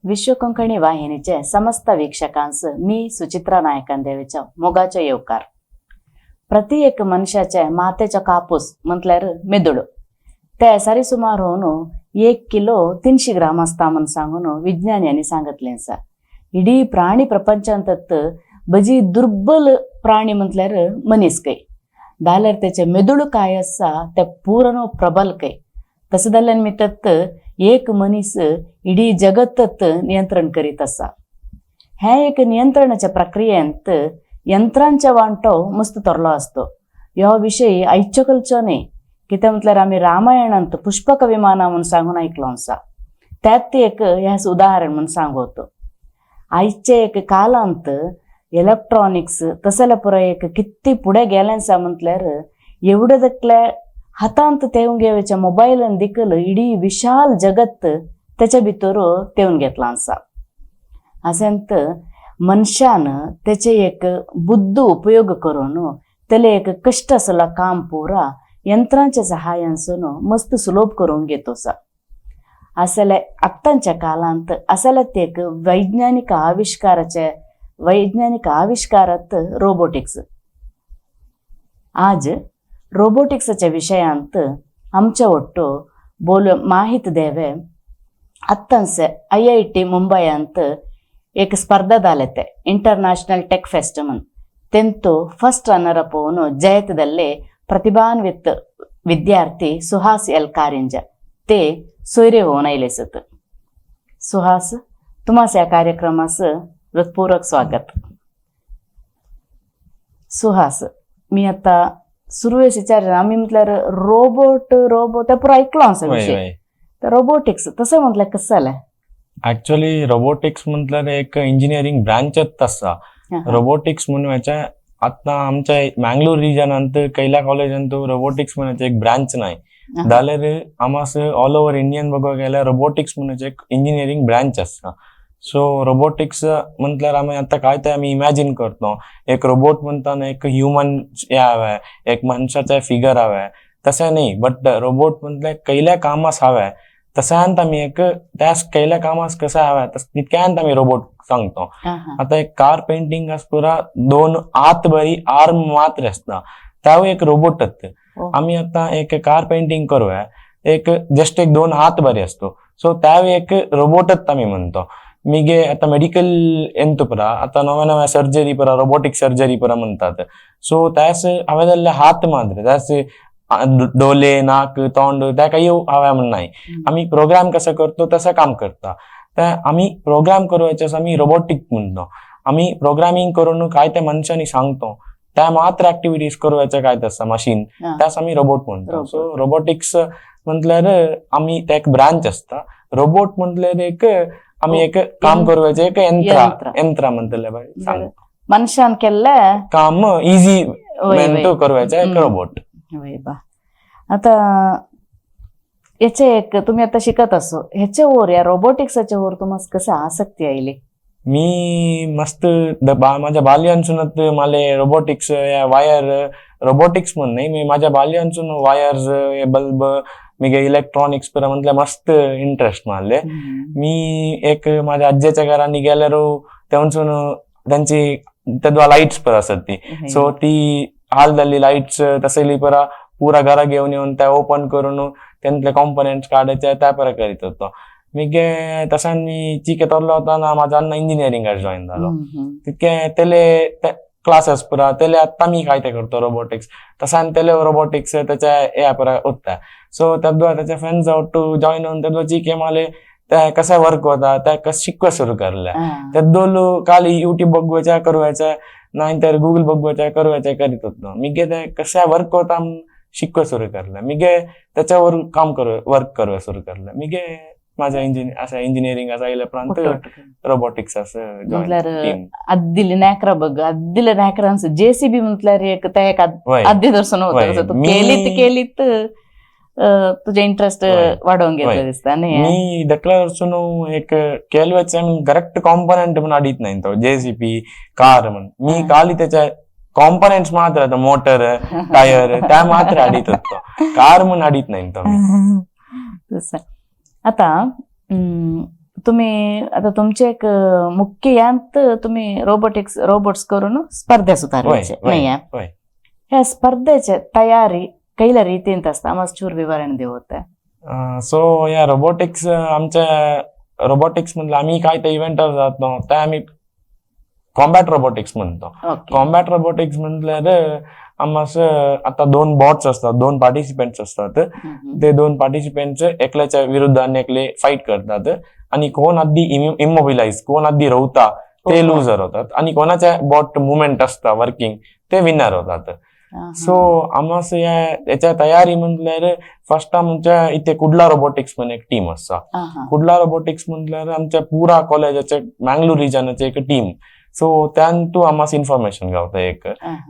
विश्व कोंकणी वाहिनीचे समस्त वीक्षकांस मी सुचित्रा नायकांदेवीच्या मोगाचे येवकार. प्रति एक मनशाचे मातेचा कापूस म्हटल्यार मेदुळो ते सारी सुमार होऊन 1 किलो 300 ग्राम असता म्हणून सांगून विज्ञानियांनी सांगितले आसा. इडी प्राणी प्रपंचांत बजी दुर्बल प्राणी म्हटल्यार मनीस कै जाल्यार त्याचे मेदुळो काय आसा ते पूर्ण प्रबल कै. तसं जाल्यार मितत एक मनीस इडी जगतत नियंत्रण करीत असा. ह्या एक नियंत्रणाच्या प्रक्रियेंत यंत्रांच्या वांटो मस्त तरलो असतो. ह्या विषयी आयच्योकलचो न्ही, कित्याक म्हटल्यार आमी रामायणांत पुष्पक विमाना म्हणून सांगून आयकलो आसा. त्यात एक ह्या उदाहरण म्हणून सांगतो. आयचे एक कालांत इलेक्ट्रॉनिक्स तसले पुराय एक किती पुढे गेले आसा म्हटल्यार एवढे तकले हातांत तेवून घेवच्या मोबायलान देखील इडी विशाल जगत त्याच्या भितर तेवून घेतला आसा. असेंत मनशान त्याचे एक बुद्ध उपयोग करून त्याला एक कष्ट असला काम पुरा यंत्रांच्या सहाय्यासून मस्त सुलभ करून घेतोसा. असले आत्तांच्या कालांत असले एक वैज्ञानिक आविष्कारात रोबोटिक्स. आज रोबोटिक्सच्या विषयांत आमच्या ಒಟ್ಟು बोल माहित देवे आत्तांसे IIT मुंबईंत एक स्पर्धा जालेते इंटरनॅशनल टेक फेस्ट म्हणून. तेंतो फर्स्ट रनर अप होऊन जयतदल्ले प्रतिभान्वित विद्यार्थी सुहास L कारिंजा ते सोयरे होऊन आयलेसत. सुहास, तुम्हास या कार्यक्रमास हृदयपूर्वक स्वागत. सुहास, मी आता सुरुवात विचार आम्ही म्हटल्यार रोबोट ते पुरा ऐकलो असं विषय. तर रोबोटिक्स तसं म्हटलं कसं झालं? ऍक्च्युअली रोबोटिक्स म्हटल्यार एक इंजिनिअरिंग ब्रांचच आसा. रोबोटिक्स म्हणून आता आमच्या मँगलोर रिजनांत कैला कॉलेजांत रोबोटिक्स म्हणून एक ब्रांच नाही. जाल्यार आमास ऑल ओव्हर इंडियन बघूंक गेल्यार रोबोटिक्स म्हणून एक इंजिनिअरिंग ब्रांच आसा. सो रोबोटिक्स म्हटल्यार आमी आता काय ते आमी इमॅजिन करतो एक रोबोट म्हणताना एक ह्युमन हे हावे, एक मनशाचे फिगर हावे, तसे नाही. बट रोबोट म्हटल्यार कैल्या कामास हावे तशांत आमी एक त्या कैल्या कामास कसं हावे तितक्यांत आमी रोबोट सांगतो. आता एक कार पेंटिंग पुरा 2 हात बरी आर्म मात्र असता त्या एक रोबोटच. आम्ही आता एक कार पेंटिंग करूया एक जस्ट एक 2 हात बरे असतो. सो त्या एक रोबोटच आम्ही म्हणतो. मिगे आता मेडिकल ಎಂತ ಪುರ आता नव्या सर्जरी पुरा रोबोटिक सर्जरी पुरा म्हणतात. सो त्यास हवे जाल्ले हात मात्र त्यास डोले नाक तोंड त्या काही हव्या म्हण नाही. आम्ही प्रोग्राम कसं करतो तसं काम करता. त्या आम्ही प्रोग्राम करूयाचे आम्ही रोबोटिक म्हणतो. आम्ही प्रोग्रामिंग करून काय त्या मनशानी सांगतो त्या मात्र ऍक्टिव्हिटीज करूयाचे काय तसं मशीन त्यास आम्ही रोबोट म्हणतो. सो रोबोटिक्स म्हटल्यार आम्ही त्या एक ब्रांच असता. रोबोट म्हटल्यार एक आम्ही एक काम करूयाचे एक यंत्र म्हणतले मनशान केल्ले काम इझी करूयाचे एक रोबोट. आता याचे एक तुम्ही आता शिकत असो ह्याच्या वर या रोबोटिक्सच्या वर तुम्हाला कसं आसक्ती आयली? मी मस्त माझ्या बाल्यांसूनच मला रोबोटिक्स या वायर रोबोटिक्स म्हणून नाही, मी माझ्या बाल्यांसून वायर्स बल्ब मी इलेक्ट्रॉनिक्स पर म्हटलं मस्त इंटरेस्ट मारले. मी एक माझ्या आज्याच्या घरांनी गेल्यार तेवून त्यांची तेव्हा लाईट्स पर असत ती. सो ती हाल जाल्ली लाईट्स तसली परा पुरा घरा घेऊन येऊन त्या ओपन करून त्यांतले कॉम्पोनेंट्स काढायचे त्या परा करीत होतो. मी तसा मी चिके तरलो होता माझा अन्न इंजिनिअरिंग जॉईन झालो. तितके तेले क्लासेस पुरा तेले आता मी काय ते करतो रोबोटिक्स तसा तेले रोबोटिक्स त्याच्या हे पुरा होता. सो तेव्हा त्याच्या फ्रेंड्स ऑटू जॉईन होऊन तेव्हा चिके माले त्या कसा वर्क होता त्या कसं शिकवा सुरू करल्या. तेव्हा खाली युट्यूब बघवायच्या करूयाच्या नाहीतर गुगल बघवायच्या करूयाच्या करीत होतो. मी ते कशा वर्क होता शिकवा सुरू करला. मी त्याच्यावर काम वर्क करूया सुरू करला. मी माझ्या इंजिनिअरिंग असा इलेक्ट्रॉनिक रोबोटिक्स असं अद्दिले नॅकरा बघ अद्दिले नॅकरांच JCB म्हटल्यार एक त्या एक आद्य दर्शन होतं. तू केलीत तुझे इंटरेस्ट वाढवून घेतलं दिसतं. मी देखला वर्षून एक केलवेच करेक्ट कॉम्पोनेंट म्हणून अडीत नाही तो JCB कार म्हणून मी खाली त्याच्या कॉम्पोनेंट्स मात्र मोटर टायर त्या मात्र अडीत होतो. कार म्हणून अडीत नाही तो. आता तुम्ही आता तुमचे एक मुख्य यांत तुम्ही रोबोट्स करून स्पर्धा सुधारायचे नाही ह्या स्पर्धेचे तयारी कैल्या रीतीन असता आम्हाला चूर विवरण देवत. सो या रोबोटिक्स आमच्या रोबोटिक्स मधलं आम्ही काय ते इव्हेंटर जातो ते आम्ही कॉम्बॅट रोबोटिक्स म्हणतो. कॉम्बॅट रोबोटिक्स म्हटल्यार आम्हाला आता 2 बॉट्स असतात, 2 पार्टिसिपेंट्स असतात. ते 2 पार्टिसिपेंट्स एकल्याच्या विरुद्ध आणि एकले फाईट करतात आणि कोण आधी इमोबिलाइज कोण आधी रवता ते लुजर होतात आणि कोणाच्या बॉट मुवमेंट असता वर्किंग ते विनर होतात. सो आम्हाला याच्या तयारी म्हटल्यार फर्स्ट आमच्या इथे कुडला रोबोटिक्स म्हणून एक टीम असता. कुडला रोबोटिक्स म्हटल्यार आमच्या पुरा कॉलेजाचे मँगलोर रिजनाचे एक टीम. सो त्यांतू आम्हाला इन्फॉर्मेशन गावता एक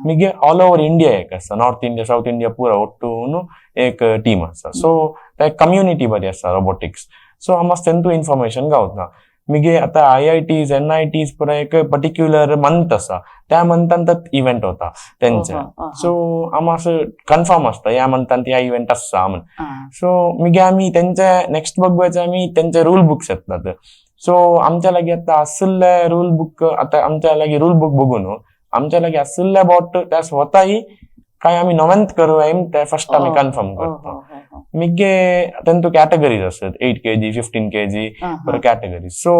मिगे ऑल ओव्हर इंडिया एक असता, नॉर्थ इंडिया साऊथ इंडिया पुरा ಒಟ್ಟು एक टीम असता. सो त्या कम्युनिटी बरी असता रोबोटिक्स. सो आम्हाला त्यांतू इन्फॉर्मेशन गावता. मिगे आता IITs NITs पुरा एक पर्टिक्युलर मंथ असा, त्या मंथांत इव्हेंट होता त्यांचा. सो आम्हाला कन्फर्म असता या मंथांत या इव्हेंट असता म्हणून. सो मिगे आम्ही त्यांच्या नेक्स्ट बघवायचं आम्ही त्यांचे रूल बुक्स येतात. सो आमच्या लागी आता असले रूल बुक आता आमच्या लागी रूल बुक बघून आमच्या लागी असले बॉट त्या स्वतःही काय आम्ही नवंत करू ते फर्स्ट आम्ही कन्फर्म करतो. मिगे त्यांतू कॅटेगरीज असतात 8 kg 15 kg कॅटेगरीज. सो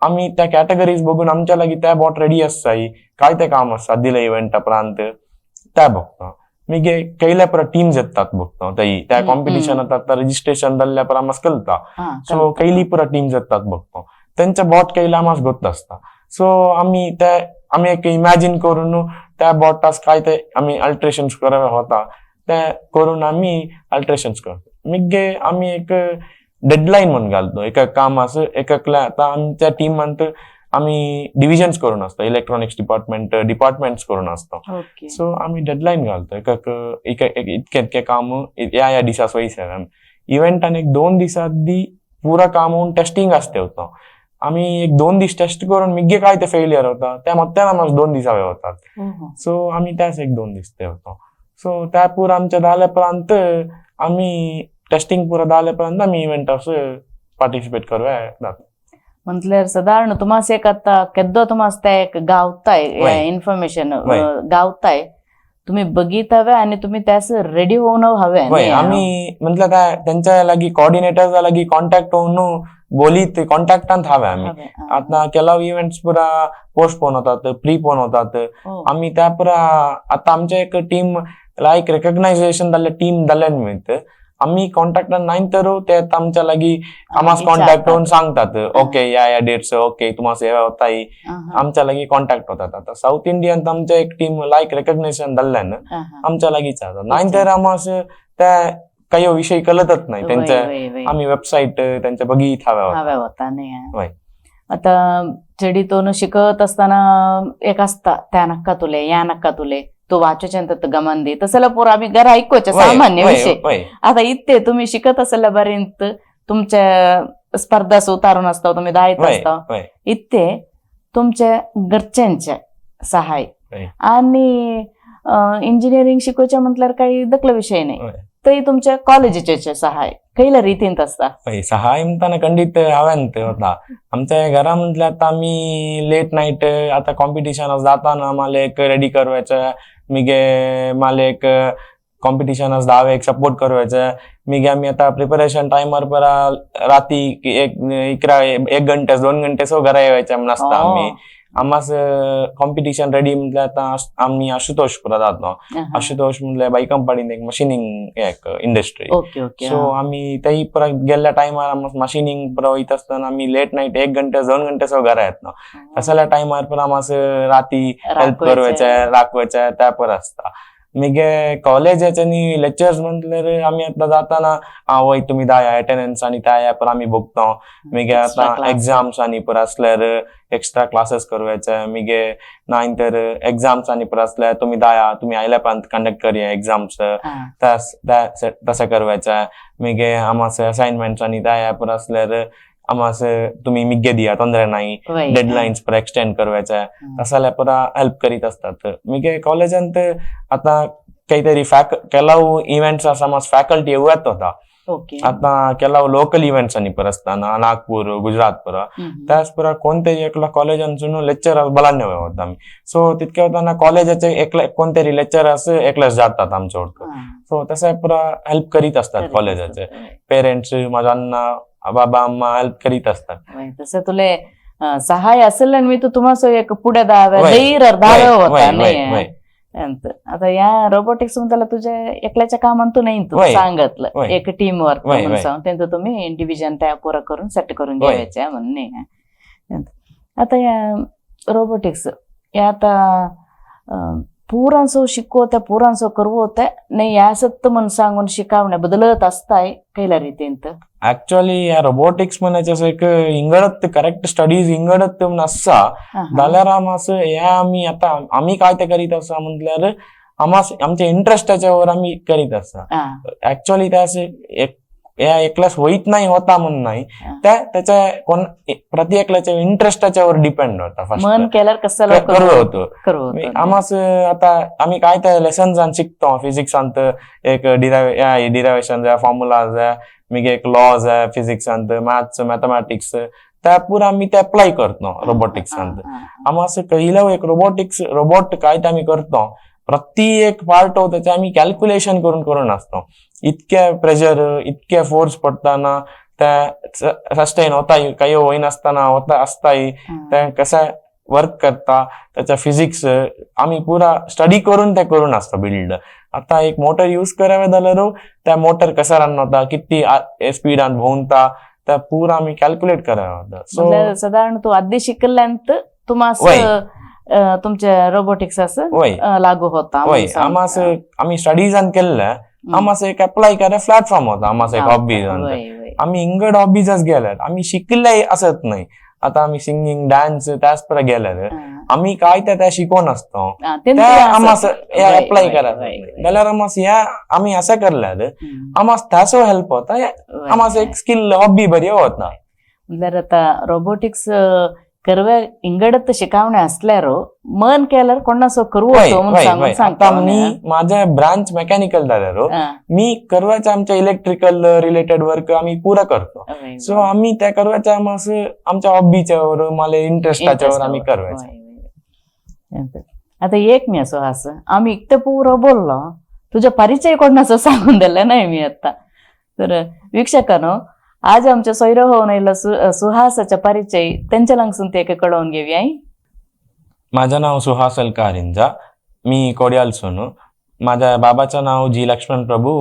आम्ही त्या कॅटेगरीज बघून आमच्या लागी त्या बॉट रेडी असताय काय ते काम असतात दिलं इव्हेंट प्रांत त्या बघतो. मिगे कैल्या पर टीम्स येतात बघतो त्या कॉम्पिटिशन येतात रजिस्ट्रेशन जाल्ल्या पर आम्हाला कळता. सो कैली पुरा टीम्स येतात बघतो त्यांच्या बॉट कैला आम्हाला गोत असता. सो आम्ही एक इमॅजिन करून त्या बॉटास काय ते आम्ही अल्ट्रेशन्स करावे होता ते करून आम्ही अल्ट्रेशन्स करतो. मिगे आम्ही एक डेडलाईन म्हणून घालतो एका कामास एकाकल्या. आता आमच्या टीम म्हणतो आम्ही डिव्हिजन्स करून असतो, इलेक्ट्रॉनिक्स डिपार्टमेंट्स करून असतो. सो आम्ही डेडलाईन घालतो इतके काम या दिसास वयसर इव्हेंट आणि 2 दिवसा आधी पुरा काम होऊन टेस्टिंग असते होतं. आम्ही 1-2 दिवस टेस्ट करून मिगे काय ते फेलियर होता त्या मत्याला आम्हाला 2 दिवस हवे होतात. सो आम्ही त्याच 1-2 दिवस ते होतो. सो त्या पुरा आमच्या झाल्यापर्यंत आम्ही टेस्टिंग पुरा झाल्यापर्यंत आम्ही इव्हेंट असं पार्टिसिपेट करूया जातो. म्हटल्यार साधारण तुम्हाला एक आता केद्दो तुम्हाला त्या एक गावताय इन्फॉर्मेशन गावताय तुम्ही बघित हवे आणि तुम्ही त्यास रेडी होऊन हवे. आम्ही म्हटलं काय त्यांच्या लागी कॉर्डिनेटर्स लागी कॉन्टॅक्ट होऊन बोलीत कॉन्टॅक्टांत हवे आम्ही. आता केला इव्हेंट्स पुरा पोस्टपोन होतात प्रीपोन होतात. आम्ही त्या पुरा आता आमच्या एक टीम लाईक रेकग्नायझेशन जाल्ले टीम जाल्ल्यान मिळत आम्ही कॉन्टॅक्ट नाही तर ते आमच्या लागी आम्हाला कॉन्टॅक्ट होऊन सांगतात ओके या डेट्स ओके तुम्हाला सेवा होताय आमच्या लागी कॉन्टॅक्ट होतात. आता साऊथ इंडियन आमच्या एक टीम लाईक रेकग्नेशन जाल्ल्यान आमच्या लागीच नाही तर आम्हाला त्या काही विषयी कळतच नाही त्यांच्या आम्ही वेबसाईट त्यांच्या बघित हव्या होता नाही. आता चेडीतून शिकत असताना एक असता त्या नक्का तुले या नक्का तुले तो वाचोच्या गमन दे तसला पुरा आम्ही घर ऐकूचे सामान्य विषय. आता इथे तुम्ही शिकत असल्या पर्यंत तुमच्या स्पर्धा उतारून असता तुम्ही दायित्व असता इथे तुमच्या घरच्यांच्या सहाय आणि इंजिनिअरिंग शिकवच्या म्हटल्यावर काही दखल विषय नाही ते तुमच्या कॉलेजचे सहाय कैल्या रीतीन असता. सहाय म्हणताना खंडित हव्यांत होता आमच्या घरा म्हटलं आता आम्ही लेट नाईट आता कॉम्पिटिशन जाताना आम्हाला एक रेडी करवायचं मिगे मला एक कॉम्पिटिशन धावे एक सपोर्ट करवायचं मिगे आम्ही आता प्रिपरेशन टाइमर पर राती 1 घंटे 2 घंटे सो घरा येवायच्या नसता. आम्ही आम्हाला कॉम्पिटिशन रेडी म्हटलं आता आम्ही आशुतोष पुरा जातो. आशुतोष म्हटलं बाई कंपनीत एक मशिनिंग एक इंडस्ट्री. सो आम्ही त्याही पुरा गेल्या टाइमार मशिनिंग पुरा वयत असताना आम्ही लेट नाईट 1 घंटे 2 घंटे सो घरा येत ना तसल्या टाइमार पण आम्हाला राती हेल्प करवायच्या राखवायच्या त्या पर असता. मिगे कॉलेजाच्या लेक्चर्स म्हटल्यार आम्ही आता जाताना वय तुम्ही दाया अटेंडन्स आणि त्या पर आम्ही बघतो. मिगे आता एक्झाम्स आणि पर असल्यार एक्स्ट्रा क्लासेस करवायचे मिगे नाही तर एक्झाम्स आणि पर असल्यार तुम्ही दाया तुम्ही आयल्यापर्यंत कंडक्ट करूया एक्झाम्स तसं करवायचं. मिगे आम्हाला असाइनमेंट्स आणि दाया पर असल्यार आम्हाला तुम्ही मिगे दिया तोंदरे नाही डेडलाईन्स पर एक्सटेंड करवायच्या तसल्या पुरा हेल्प करीत असतात. मिगे कॉलेजांत आता काहीतरी केलाव इव्हेंट्स असा फॅकल्टी येऊयात होता ओके आता केला लोकल इव्हेंट्स आणि पर असताना नागपूर गुजरात पर त्याच पुरा कोणतेही एकला कॉलेजांसून लेक्चर बलान्य होता आम्ही. सो तितके होताना कॉलेजाचे एकला कोणतरी लेक्चरर्स एकल्याच जातात आमच्या ओळख. सो तसं पुरा हेल्प करीत असतात कॉलेजाचे पेरेंट्स, माझा अण्णा बाबा अम्मा हेल्प करीत असतात. तसं तुले सहाय असेल आणि मी तू तुम्हाला एक पुढे धैर्य होता नाही. आता या रोबोटिक्स मध्ये तुझ्या एकल्याच्या कामांतून नाही तू सांगितलं एक टीम वर्क म्हणून सांग त्यांचं तुम्ही डिव्हिजन त्या पुरा करून सेट करून घ्यायच्या म्हणणे. आता या रोबोटिक्स या आता पुरांसो शिकवत्या पुरांसो करवत्या नाही यासत म्हणून सांगून शिकवण्या बदलत असताय कैला रीतींत. ऍक्च्युअली या रोबोटिक्स म्हणायचं एक इंगडत करेक्ट स्टडीज इंगडत म्हणून असा जाल्यार या आम्ही काय ते करीत असा म्हटल्यार आमच्या इंटरेस्टाच्या वर आम्ही करीत असा. ऍक्च्युअली त्या या एकल्यास वैत नाही होता म्हणून नाही त्याच्या कोण प्रति एकल्याच्या इंटरेस्टाच्या वर डिपेंड होता. मन केल्यार कसं होतो आमास आता आम्ही काय त्या लेसन्स शिकतो फिजिक्सांत एक डिरायवेशन फॉर्म्युलाज मिगे एक लॉज आहे फिजिक्सांत मॅथ्स मॅथमॅटिक्स त्या पुरा आम्ही ते अप्लाय करतो रोबोटिक्सांत. आमास कहिलं एक रोबोट काय ते आम्ही करतो प्रति एक पार्ट हो त्याचे आम्ही कॅल्क्युलेशन करून असतो. इतके प्रेशर इतके फोर्स पडताना त्या सस्टेन होता काही होई नसताना होता असताही त्या कसा वर्क करता त्याच्या फिजिक्स आम्ही पुरा स्टडी करून ते करून असतो बिल्ड. आता एक मोटर यूज करावे जाल्यार त्या मोटर कसा रन होता किती स्पीडान भोवता त्या पुरा आम्ही कॅल्क्युलेट करावे होता. सो साधारण तू आधी शिकल्यानंतर तुम्हाला तुमच्या रोबोटिक्स असं लागू होता. आमास आम्ही स्टडीजान केल्ल्या आमास एक अप्लाय करे प्लॅटफॉर्म होता आमास एक हॉबीज आम्ही इंगड हॉबीजच गेल्यात आम्ही शिकले असत नाही. आता आम्ही सिंगिंग डान्स त्याच पर गेल्यार आम्ही काय त्या शिकवून असतो आमास अप्लाय करायचं जाल्यार आमास या आम्ही असं करल्यार आमास त्याचो हेल्प होता आमास एक स्किल हॉबी बरी होता. आता रोबोटिक्स करव्या इंगडत शिकवण्या असल्यार मन केल्यार कोणासो करू आता मी माझ्या ब्रांच मेकॅनिकल जाल्यार मी करवायच्या आमच्या इलेक्ट्रिकल रिलेटेड वर्क आम्ही पुरा करतो. सो आम्ही त्या करवायच्या आमच्या हॉबीच्या वर मला इंटरेस्टाच्या वर आम्ही करवायचं. आता एक मी असो असं आम्ही इतकं पुरं बोललो तुझा परिचय कोणाचा सांगून दिला नाही मी आता. तर वीक्षकांनो आज आमच्या सोयरो होऊन येईल सुहासाचा परिचय त्यांच्या लंगसून ते कळवून घेऊया. माझं नाव सुहास एल कारिंजा मी कोड्याल सोनू. माझ्या बाबाचं नाव जी लक्ष्मण प्रभू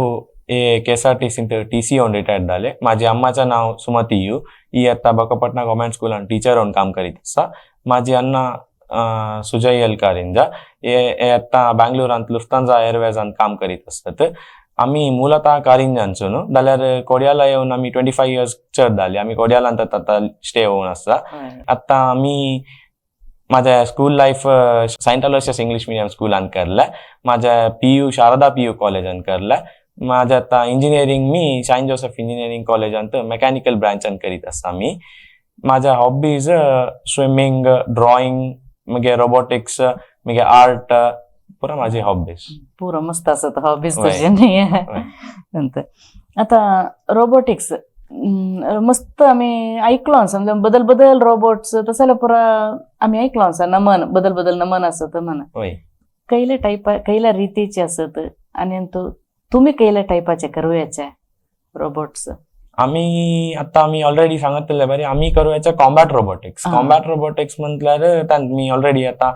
हे KSRTC TC होऊन रिटायर्ड झाले. माझ्या अम्माचं नाव सुमती यू ही आता बकपटना गव्हर्नमेंट स्कूलान टीचर होऊन काम करीत असा. माझी अण्णा सुजय एल कारिंजा हे आता बँगलोरांत लुफ्तांजा एअरवेजांत काम करीत असतात. आम्ही मूलतः कारिंजांसून जाल्यार कोड्याला येऊन आम्ही 25 years चड झाली. आम्ही कोड्यालांत आता स्टे होऊन आसा. आता आम्ही माझ्या school life Saint Aloysius English medium स्कूलान करला. माझ्या PU शारदा PU कॉलेजान करला. माझ्या आता इंजिनिअरिंग मी सेंट जोसेफ इंजिनिअरिंग कॉलेजांत मेकॅनिकल ब्रांचान करीत आसा. मी माझ्या हॉबीज स्विमिंग ड्रॉइंग मगे रोबोटिक्स मगे आर्ट पुरा माझी हॉबीज पुरा मस्त असत हॉबीज तुझे नाही. आता रोबोटिक्स मस्त आम्ही ऐकलो समजा बदल रोबोट्स तसं पुरा आम्ही ऐकलो नमन बदल नमन असत म्हणा कैल्या टाईप कैल्या रीतीचे असत आणि तुम्ही कैल्या टाईपाचे करूयाचे रोबोट्स. आम्ही ऑलरेडी सांगितलेलं बरे आम्ही करूयाचे कॉम्बॅट रोबोटिक्स म्हटल्यार मी ऑलरेडी आता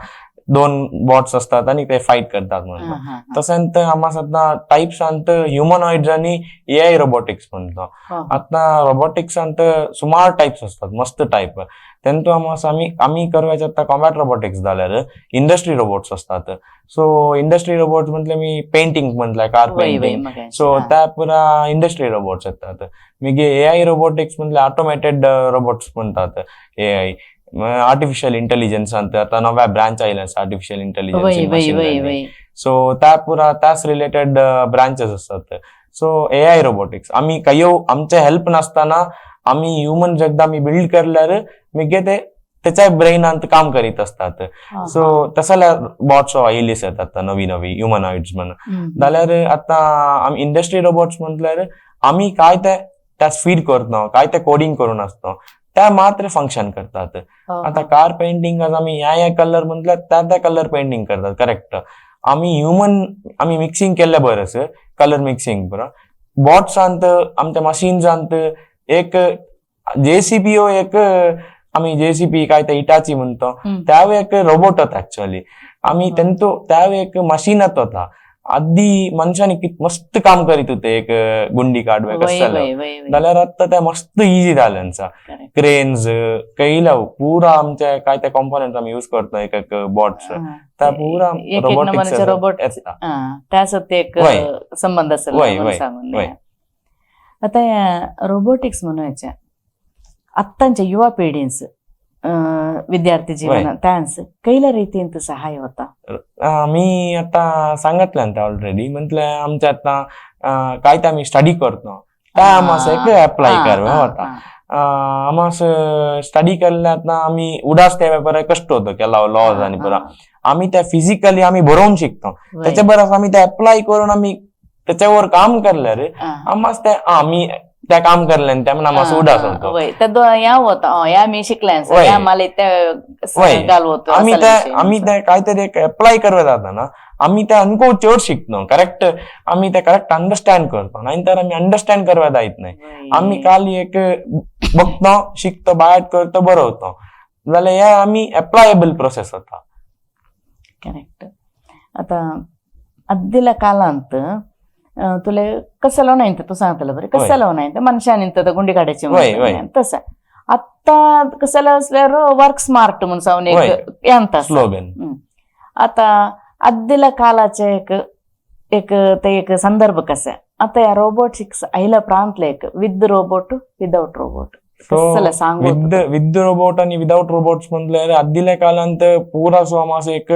2 बॉट्स असतात आणि ते फाईट करतात म्हणून. तसंत आम्हाला आता टाईप्स अंत ह्युमनॉइड्स आणि AI रोबोटिक्स म्हणतो. आता रोबोटिक्स अंत सुमार टाईप्स असतात मस्त टाईप तेंतू आम्ही करवायचे आता कॉम्बॅट रोबोटिक्स जाल्यार इंडस्ट्री रोबोट्स असतात. सो इंडस्ट्री रोबोट्स म्हटले मी पेंटिंग म्हटलं कार पेंटिंग सो त्या पुरा इंडस्ट्री रोबोट्स येतात. मी AI रोबोटिक्स म्हटले ऑटोमेटेड रोबोट्स म्हणतात. AI आर्टिफिशियल इंटेलिजन्स आता नव्या ब्रांच आयल्या आर्टिफिशियल इंटेलिजन्स. सो त्या पुरा त्याच रिलेटेड ब्रांचेस असतात. सो AI रोबोटिक्स आम्ही काही आमच्या हेल्प नसताना आम्ही ह्युमन एकदा मी बिल्ड करल्यार मी ते त्याच्या ब्रेनांत काम करीत असतात. सो तसल्या बॉट्स आयलीस येतात नवी ह्युमनॉइड्स म्हणून. जाल्यार आता आम्ही इंडस्ट्री रोबोट्स म्हटल्यार आम्ही काय त्या फीड करतो, काय ते कोडिंग करून असतो, त्या मात्र फंक्शन करतात. आता कार पेंटिंग आम्ही या कलर म्हटलं त्या कलर पेंटिंग करतात करेक्ट. आम्ही मिक्सिंग केलं बरंच कलर मिक्सिंग बरं. बॉट्स आणत, आमच्या मशीन्स आणत, एक JCB एक आम्ही JCB काय ते इटाची म्हणतो, त्यावेळी एक रोबोट होता ऍक्च्युअली. आम्ही त्यावेळी एक मशीनच होता. आधी मनशाने मस्त काम करीत होते एक गुंडी काढवाय कसं जाल्यार आता त्या मस्त इझी झाल्यांचा. क्रेन्स कैला पुरा आमच्या काय त्या कॉम्पोनंट आम्ही यूज करतो एक एक बॉट्स त्या पुरा रोबोटिक्स एक संबंध असेल. आता या रोबोटिक्स म्हणूच्या आत्तांच्या युवा पिढींच विद्यार्थी जीवन त्यांच कैल्या रीतींत सहाय्य होता. मी आता सांगितलं ऑलरेडी म्हटलं आमच्या आता काय ते आम्ही स्टडी करतो त्या आम्हाला एक अप्लाय करवा होता. आम्हाला स्टडी केल्या आता आम्ही उडास त्या व्यापार कष्ट होतं केला लॉज आणि पुरा आम्ही त्या फिजिकली आम्ही भरवून शिकतो. त्याच्या बरोबर आम्ही त्या अप्लाय करून आम्ही त्याच्यावर काम करल्या रे आम्हाला त्या आम्ही त्या काम करल्या त्यामुळे आम्हाला उडास होतो. मी शिकल्या आम्ही त्या काहीतरी अप्लाय करत जाता ना आम्ही त्या अनुभव चोर शिकतो करेक्ट. आम्ही त्या करेक्ट अंडरस्टँड करतो नाहीतर आम्ही अंडरस्टँड करता येत नाही. आम्ही काल एक बघतो शिकतो बाहेर करतो बरं होतो जाल्यार या आम्ही अप्लायबल प्रोसेस होता. करेक्ट. आता अद्दिल्या कालांत तुला कसं लावून नाही तू सांगतलं बरं कसं लावून नाही मनशाने गुंडी काढायची तसं. आता कसं असल्यावर वर्क स्मार्ट म्हणून सांगून एक यांत स्लोगन. आता अद्दिल्या कालाचे एक संदर्भ कसा आता या रोबोटिक्स आयला प्रांतले एक with robot without robot with robot आणि विदाउट रोबोट्स म्हटल्यार अद्दिल्या कालांत पुरा सो आम्हाला एक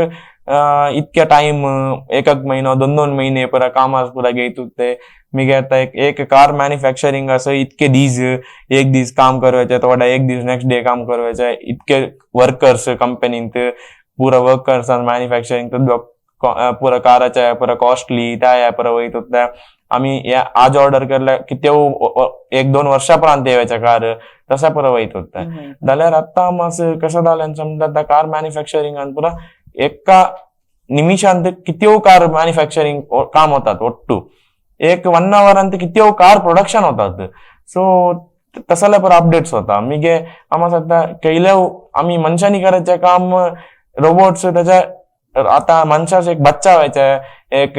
इतक्या टाइम एक महिना दोन महिने पुरा कामास पुरा घेत होते. मी आता एक कार मॅन्युफॅक्चरिंग असं इतके दीस एक दीस काम करवायचे थोडा एक दीस नेक्स्ट डे काम करवायचे इतके वर्कर्स कंपनीत पुरा वर्कर्स मॅन्युफॅक्चरिंग पुरा कारच्या पुरा कॉस्टली त्या पुरा वयत होत्या. आम्ही आज ऑर्डर केल्या किती 1-2 वर्षापर्यंत येवायच्या कार तसा पुरा वयत होत्या. जाल्यार आता मास कसं जाल्यार समजा कार मॅन्युफॅक्चरिंगान पुरा एका निमिषांत किती कार मॅन्युफॅक्चरिंग काम होतात ओट्टू एक 1 आवरांत किती कार प्रोडक्शन होतात. सो तसल्या पुरा अपडेट्स होता. मी गे आम्हाला आता कैलं आम्ही मनशानी करायचं काम रोबोट्स त्याच्या आता मनशास एक बच्चा व्हायचा एक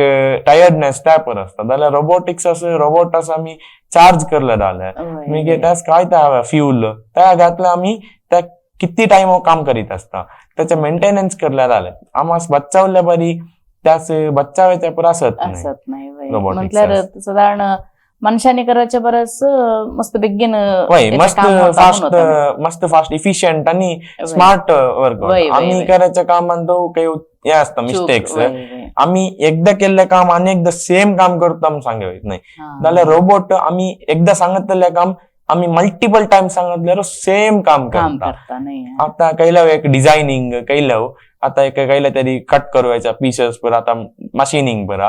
टायर्डनेस त्या पर असतात जाल्यार रोबोटिक्स असं रोबोट असं आम्ही चार्ज करलं जाल्यार मी गे त्यास काय त्या फ्यूल त्या घातल्या आम्ही त्या किती टाइम काम करीत असता त्याचे मेंटेनन्स करल्या जाल्यार आम्हाला बच्चावल्या बरी त्यास बच्चावायच्या पुरा असत नाही. म्हटल्यार साधारण मनशाने करायच्या बरंच मस्त बेगीन मस्त फास्ट इफिशियंट आणि स्मार्ट वर्क. आम्ही करायचं काम म्हणतो काही हे असतं मिस्टेक्स आम्ही एकदा केलेलं काम अनेकदा सेम काम करतो आम्ही सांगायच नाही. जाल्यार रोबोट आम्ही एकदा सांगितलेलं काम आम्ही मल्टिपल टाइम सांगितल्यावर सेम काम करता. आता कैला एक डिझायनिंग कैलं आता एक कैला तरी कट करवायचा पीसेस पर आता मशीनिंग बरा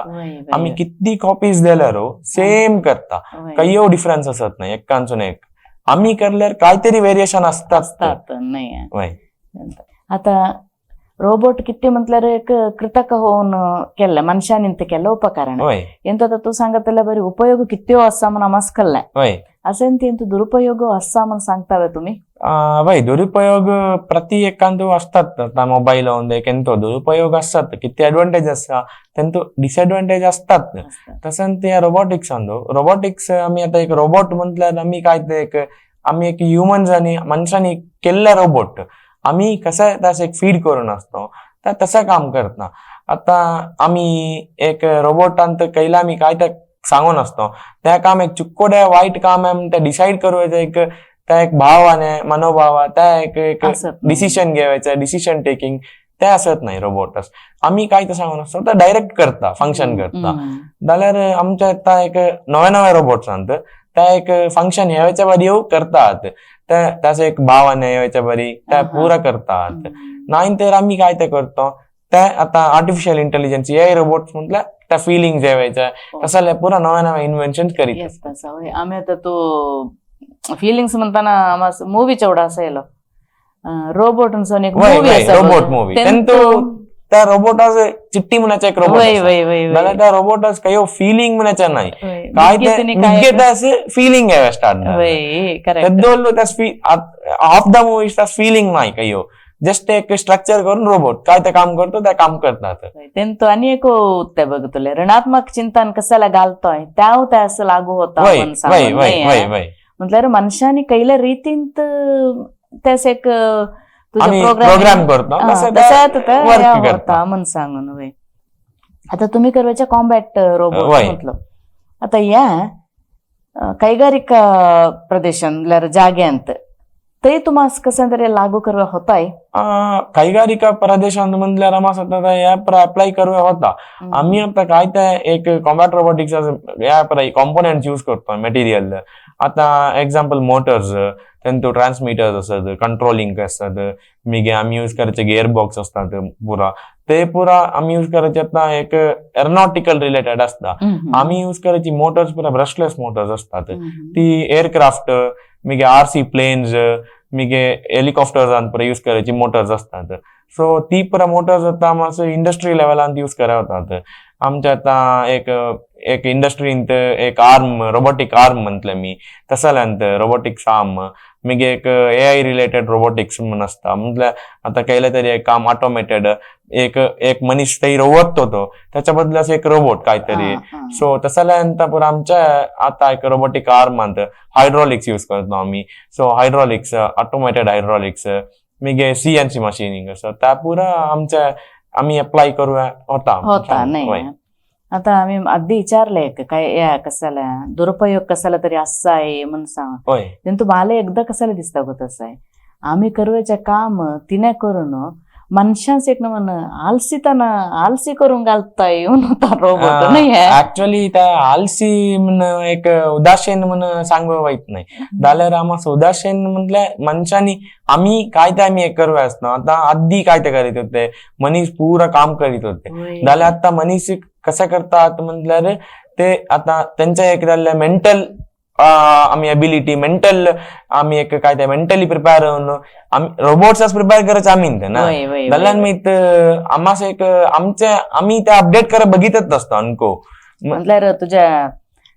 आम्ही किती कॉपीज दिल्यार सेम करता काही डिफरन्स असत नाही एकांचून एक. आम्ही करल्यार काहीतरी व्हेरिएशन असतात नाही. आता रोबोट किती म्हटल्यार एक कृतक होऊन केलं मनशाने केलं उपकरण ಎಂತ तू सांगतल्या बरी उपयोग किती असा म्हणून आम्हाला कळलाय असं ते दुरुपयोग असा म्हणून सांगतावे तुम्ही. वय दुरुपयोग प्रति एकांत असतात. आता मोबाईल एक ಎಂತೋ दुरुपयोग असतात किती ऍडव्हान्टेज असतात त्यांतो डिसएडव्हान्टेज असतात. तसं ते रोबोटिक्स आम्ही आता एक रोबोट म्हटल्यार आम्ही काय ते आम्ही एक ह्युमन्स आणि मनशाने केलेला रोबोट आम्ही कसं त्यास एक फीड करून असतो तर तसं काम करत ना. आता आम्ही एक रोबोटांत कैला आम्ही काय त्या सांगून असतो त्या काम एक चुक्कोड्या वाईट काम आहे त्या डिसाईड करूयाचं एक त्या एक भावाने मनोभावा त्या एक डिसिशन घ्यायचं डिसिशन टेकिंग त्या असत नाही रोबोटस. आम्ही काय तर सांगून असतो तर डायरेक्ट करता फंक्शन करता जाल्यार आमच्या आता एक नव्या रोबोट्स आणत त्या एक फंक्शन ह्याच्या बरी येऊ करतात त्याच एक भावाने यायच्या बरी त्या पुरा करतात. नाही तर आम्ही काय ते करतो त्या आता आर्टिफिशियल इंटेलिजन्स AI रोबोट्स म्हटलं त्या फिलिंग जेवायच्या कसाले पुरा नव्या नव्या इन्व्हेन्शन करीत तसा होय. आम्ही आता तो फिलिंग्स म्हणताना मूवी चेवढा असेल रोबोट रोबोट मूवी त्या रोबोटाच चिट्टी म्हणायचं एक रोबोट जाल्यार त्या रोबोटाच काही फिलिंग म्हणायचं नाही काय ते फिलिंग आहे start of the movie feeling नाही काही जस्ट एक स्ट्रक्चर करून रोबोट काय ते काम करतो त्या काम करतात तेंतो आणि एक उत्ते बघ तुले ऋणात्मक चिंतन कशाला घालतोय त्या असं लागू होता म्हटल्यार मनशानी कैल्या रितींत त्यास एक प्रोग्राम करतो म्हण सांगून वय आता तुम्ही करवायच्या कॉम्बॅट रोबोट म्हटलं आता या कैगारिका प्रदेशान जाग्यांत ते तुम्हाला कसं तरी लागू करवा होताय कैगारिका प्रदेशांत म्हणल्यार आम्हाला अप्लाय करवा होता आम्ही आता काय ते एक कॉम्बॅट रोबोटिक्स कॉम्पोनेंट यूज करतो मटेरियल आता एक्झाम्पल मोटर्स त्यांचे ट्रान्समिटर्स असतात कंट्रोलिंग असतात मिगे आम्ही यूज करायचे गिअर बॉक्स असतात पुरा आम्ही यूज करायचे आता एक एरोनॉटिकल रिलेटेड असतात आम्ही यूज करायची मोटर्स पुरा ब्रशलेस मोटर्स असतात ती एअरक्राफ्ट मिगे आरसी प्लेन्स मिगे हेलिकॉप्टर्स यूज करायची मोटर्स असतात सो ती पुरा मोटर्स आता आम्हाला इंडस्ट्री लेवलांत यूज करतात आमच्या आता एक इंडस्ट्रींत एक आर्म रोबोटिक आर्म म्हटलं मी तसल्यांत रोबोटिक्स आर्म मिगे एक AI रिलेटेड रोबोटिक्स म्हणून असता म्हटल्यार आता केलं तरी एक काम ऑटोमेटेड एक मनीस थंय रवत तो त्याच्या बदलास एक रोबोट काहीतरी सो तसल्यांत पुरा आमच्या आता एक रोबोटिक आर्मांत हायड्रॉलिक्स यूज करतो आम्ही सो हायड्रॉलिक्स ऑटोमेटेड हायड्रॉलिक्स मिगे CNC मशीनिंग असं त्या पुरा आमच्या आम्ही अप्लाय करूया होता नाही आता आम्ही आधी विचारले काय कसाला दुरुपयोग कसाला तरी असा आहे म्हणून सांग तुम्हाला एकदा कसाला दिसता गो तसं आहे आम्ही करवायचे काम तिने करून मनशांस एक म्हण आलसी करून घालताय रोबोट नाही ऍक्च्युअली त्या आलसी म्हण एक उदासीन म्हण सांगू वाईट नाही जाल्यार आम्हाला उदासीन म्हटल्यार मनशांनी आम्ही काय ते आम्ही करूया असतो आता आधी काय ते करीत होते मनीस पुरा काम करीत होते जाल्यार आता मनीस कसं करतात म्हटल्यार ते आता त्यांच्या एक जाल्ल्या मेंटल आम्ही एबिलिटी मेंटल आम्ही एक काय ते मेंटली प्रिपेअर होऊन आम्ही रोबोट्स प्रिपेअर करायचं आम्ही ना जाल्यार मी आम्हाला एक आम्ही ते अपडेट करत बघितच असतो अनको म्हटल्यार तुझ्या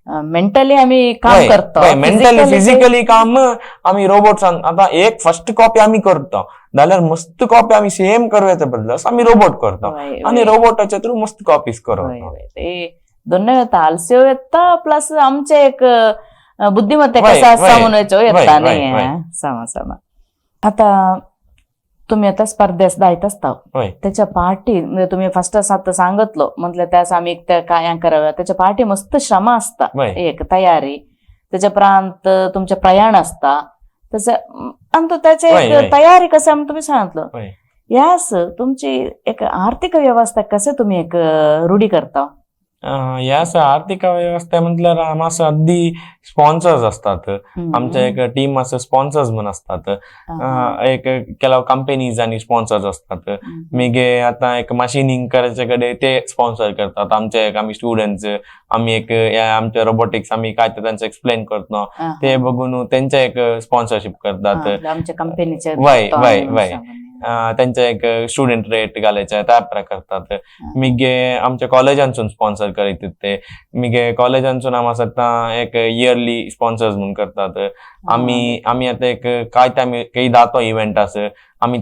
मेंटली आम्ही काम करतो मेंटली फिजिकली काम आम्ही रोबोट्स आता एक फर्स्ट कॉपी आम्ही करतो जाल्यार मस्त कॉपी आम्ही सेम करवायच्या बदलास आम्ही रोबोट करतो आणि रोबोटाच्या थ्रू मस्त कॉपीज करतो दोन्ही येता आलस्यो येता प्लस आमचे एक बुद्धिमत्ता कसा म्हणून येता नाही समा आता तुम्ही आता स्पर्धेस जायत असता त्याच्या पार्टी म्हणजे तुम्ही फर्स्ट आता सांगितलं म्हटलं त्यास आम्ही काय कराव्या त्याच्या पार्टी मस्त श्रम असता एक तयारी त्याच्या प्रांत तुमचे प्रयाण असता त्याची एक तयारी कसं तुम्ही सांगितलं यास तुमची एक आर्थिक व्यवस्था कसं तुम्ही एक रूढी करता यास आर्थिक व्यवस्था म्हटल्यार आम्हाला अगदी स्पॉन्सर्स असतात आमच्या एक टीम असं स्पॉन्सर्स म्हणून असतात एक केला कंपनीज आणि स्पॉन्सर्स असतात मिगे आता एक मशीनिंग करायच्या कडे ते स्पॉन्सर करतात आमचे एक आम्ही स्टुडंट्स आम्ही एक आमच्या रोबोटिक्स आम्ही काय ते त्यांचं एक्सप्लेन करतो ते बघून त्यांच्या एक स्पॉन्सरशिप करतात आमच्या कंपनीचे वय त्यांच्या एक स्टुडंट रेट घालायचा त्या करतात मिगे आमच्या कॉलेजांसून स्पॉन्सर करीत ते मिगे कॉलेजांसून आम्हाला आता एक इयरली स्पॉन्सर्स म्हणून करतात आम्ही आता एक काय ते आम्ही काही जातो इव्हेंट असं आम्ही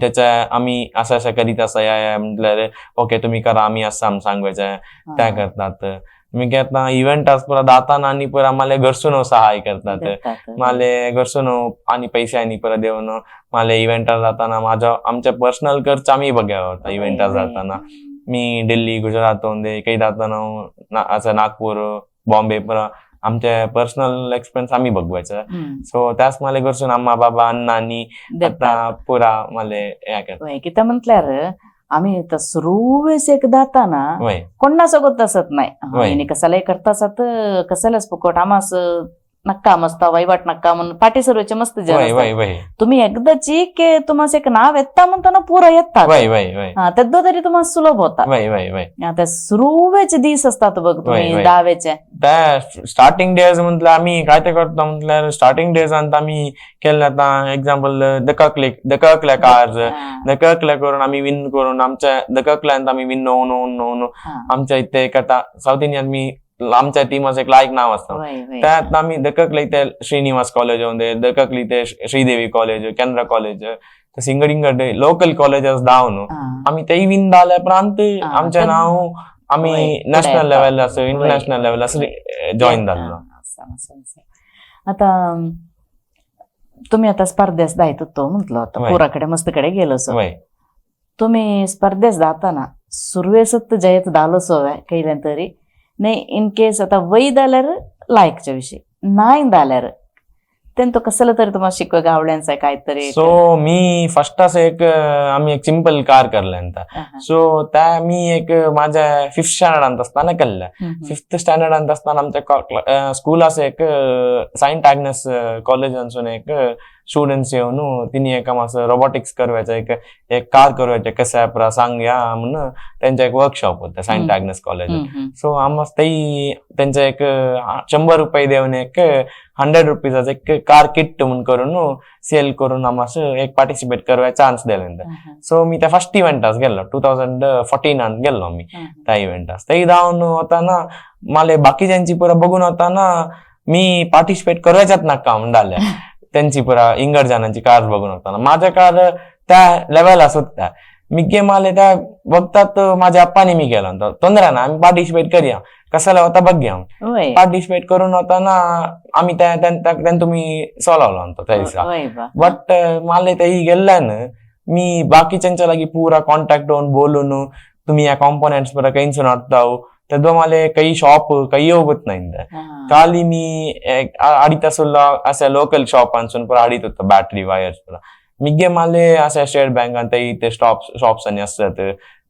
आम्ही असं करीत असं म्हटल्यार ओके तुम्ही करा आम्ही असं सांगवायचं त्या करतात मी आता इव्हेंट पुरा दाताना आणि पुरा आम्हाला घरसून सहाय करतात मला घरसून आणि पैसे आणि पुरा देऊन मला इव्हेंटार जाताना आमच्या पर्सनल खर्च आम्ही बघावा होता इव्हेंटार जाताना मी दिल्ली गुजरातून काही जाताना असं नागपूर बॉम्बे पुरा आमच्या पर्सनल एक्सपेन्स आम्ही बघवायचं सो त्याच मला घरसून आम्हा बाबा अण्णा आणि आता पुरा मला किती म्हटल्यार आम्ही सुरुवेस एक जाताना कोणा सोबत असत नाही कसालाही करता असत कसालाच फुकट आम्हास नक्का मस्त वैवाट नक्का म्हणून पाठी सर्वेचे मस्त जण वय असतात. वय वय तुम्ही एकदाची की तुम्हाला एक नाव येता म्हणताना पुरा येतात वय वय वय तेव्हा तरी तुम्हाला सुलभ होता. वय वय वय आता सुरुवेचे दिस असतात बघ वय, तुम्ही वय. दावेचे. त्या स्टार्टिंग डेज म्हटलं आम्ही काय ते करतो म्हटल्यार स्टार्टिंग डेज अंत आम्ही केलं आता एक्झाम्पल दककल्या कार्स दककल्या करून आम्ही विन करून आमच्या दककल्यांत आम्ही विन होऊन आमच्या इथे एक आता साऊथ इंडियन मी आमच्या टीमाचं एक लायक नाव असतं त्यात आम्ही दककल्या इथे श्रीनिवास कॉलेज होते दककली इथे श्रीदेवी कॉलेज कॅनरा कॉलेज सिंगडिंगड लोकल कॉलेजेस धावन आम्ही तेही विन झाल्या प्रांत आमच्या नाव आम्ही नॅशनल लेवल असं इंटरनॅशनल लेवल असं जॉईन झालो. आता तुम्ही आता स्पर्धेस जायत होतो म्हटलं होतं पुराकडे मस्तकडे गेलो सो वय तुम्ही स्पर्धेस जाताना सुरवेसत जयत धालो सोव्या कैल्यान तरी नाही इन केस आता वय जाल्यार लायकच्या विषयी नाही जाल्यार तेन तो कसलं तरी तुम्हाला शिकवे गावड्यांचा काहीतरी. सो मी फर्स्ट असं एक आम्ही एक सिंपल कार करल्यांता सो त्या मी एक माझ्या 5th स्टँडर्डांत असताना केल्ल्या 5th स्टँडर्डांत असताना आमच्या स्कूल असं एक सायंट ॲग्नेस कॉलेजांसून एक स्टुडंट्स येऊन तिने एक असं रोबोटिक्स करवायचं एक कार करवायचे कसं आहे सांगया म्हणून त्यांचा एक वर्कशॉप होता सायंट ॲग्नेस कॉलेज. सो आम्हाला तेही त्यांचं एक 100 रुपये देऊन एक 100 रुपीजाचं एक कार किट म्हणून करून सेल करून आम्हाला एक पार्टिसिपेट करवायचा चान्स दिला. सो मी त्या फर्स्ट इव्हेंटास गेलो 2014 गेलो मी त्या इव्हेंटास तेही जाऊन होताना मला बाकीच्यांची पुरा बघून होताना मी पार्टिसिपेट करवायच्यात नाका म्हणून त्यांची पुरा इंगड जणांची कार बघून होताना माझ्या कार त्या लेवल होत्या मी गे माले त्या बघतात माझ्या अप्पाने मी केला होता तोंदरा ना आम्ही पार्टिसिपेट करूया कसाला होता बघूया पार्टिसिपेट करून होताना आम्ही त्या तुम्ही सोलावला होता त्या दिवसा बट मला तेही गेल्यान मी बाकीच्यांच्या लागी पुरा कॉन्टॅक्ट होऊन बोलून तुम्ही या कॉम्पोनेंट्स पुरा काही सुनाता तेव्हा मला काही शॉप काही होत नाही काली मी आडीत अशा लोकल शॉपांसून पुरा आडीत होता बॅटरी वायर्स पुरा मी गे माले अशा स्टेट बँकान ते शॉप्स आणि असतात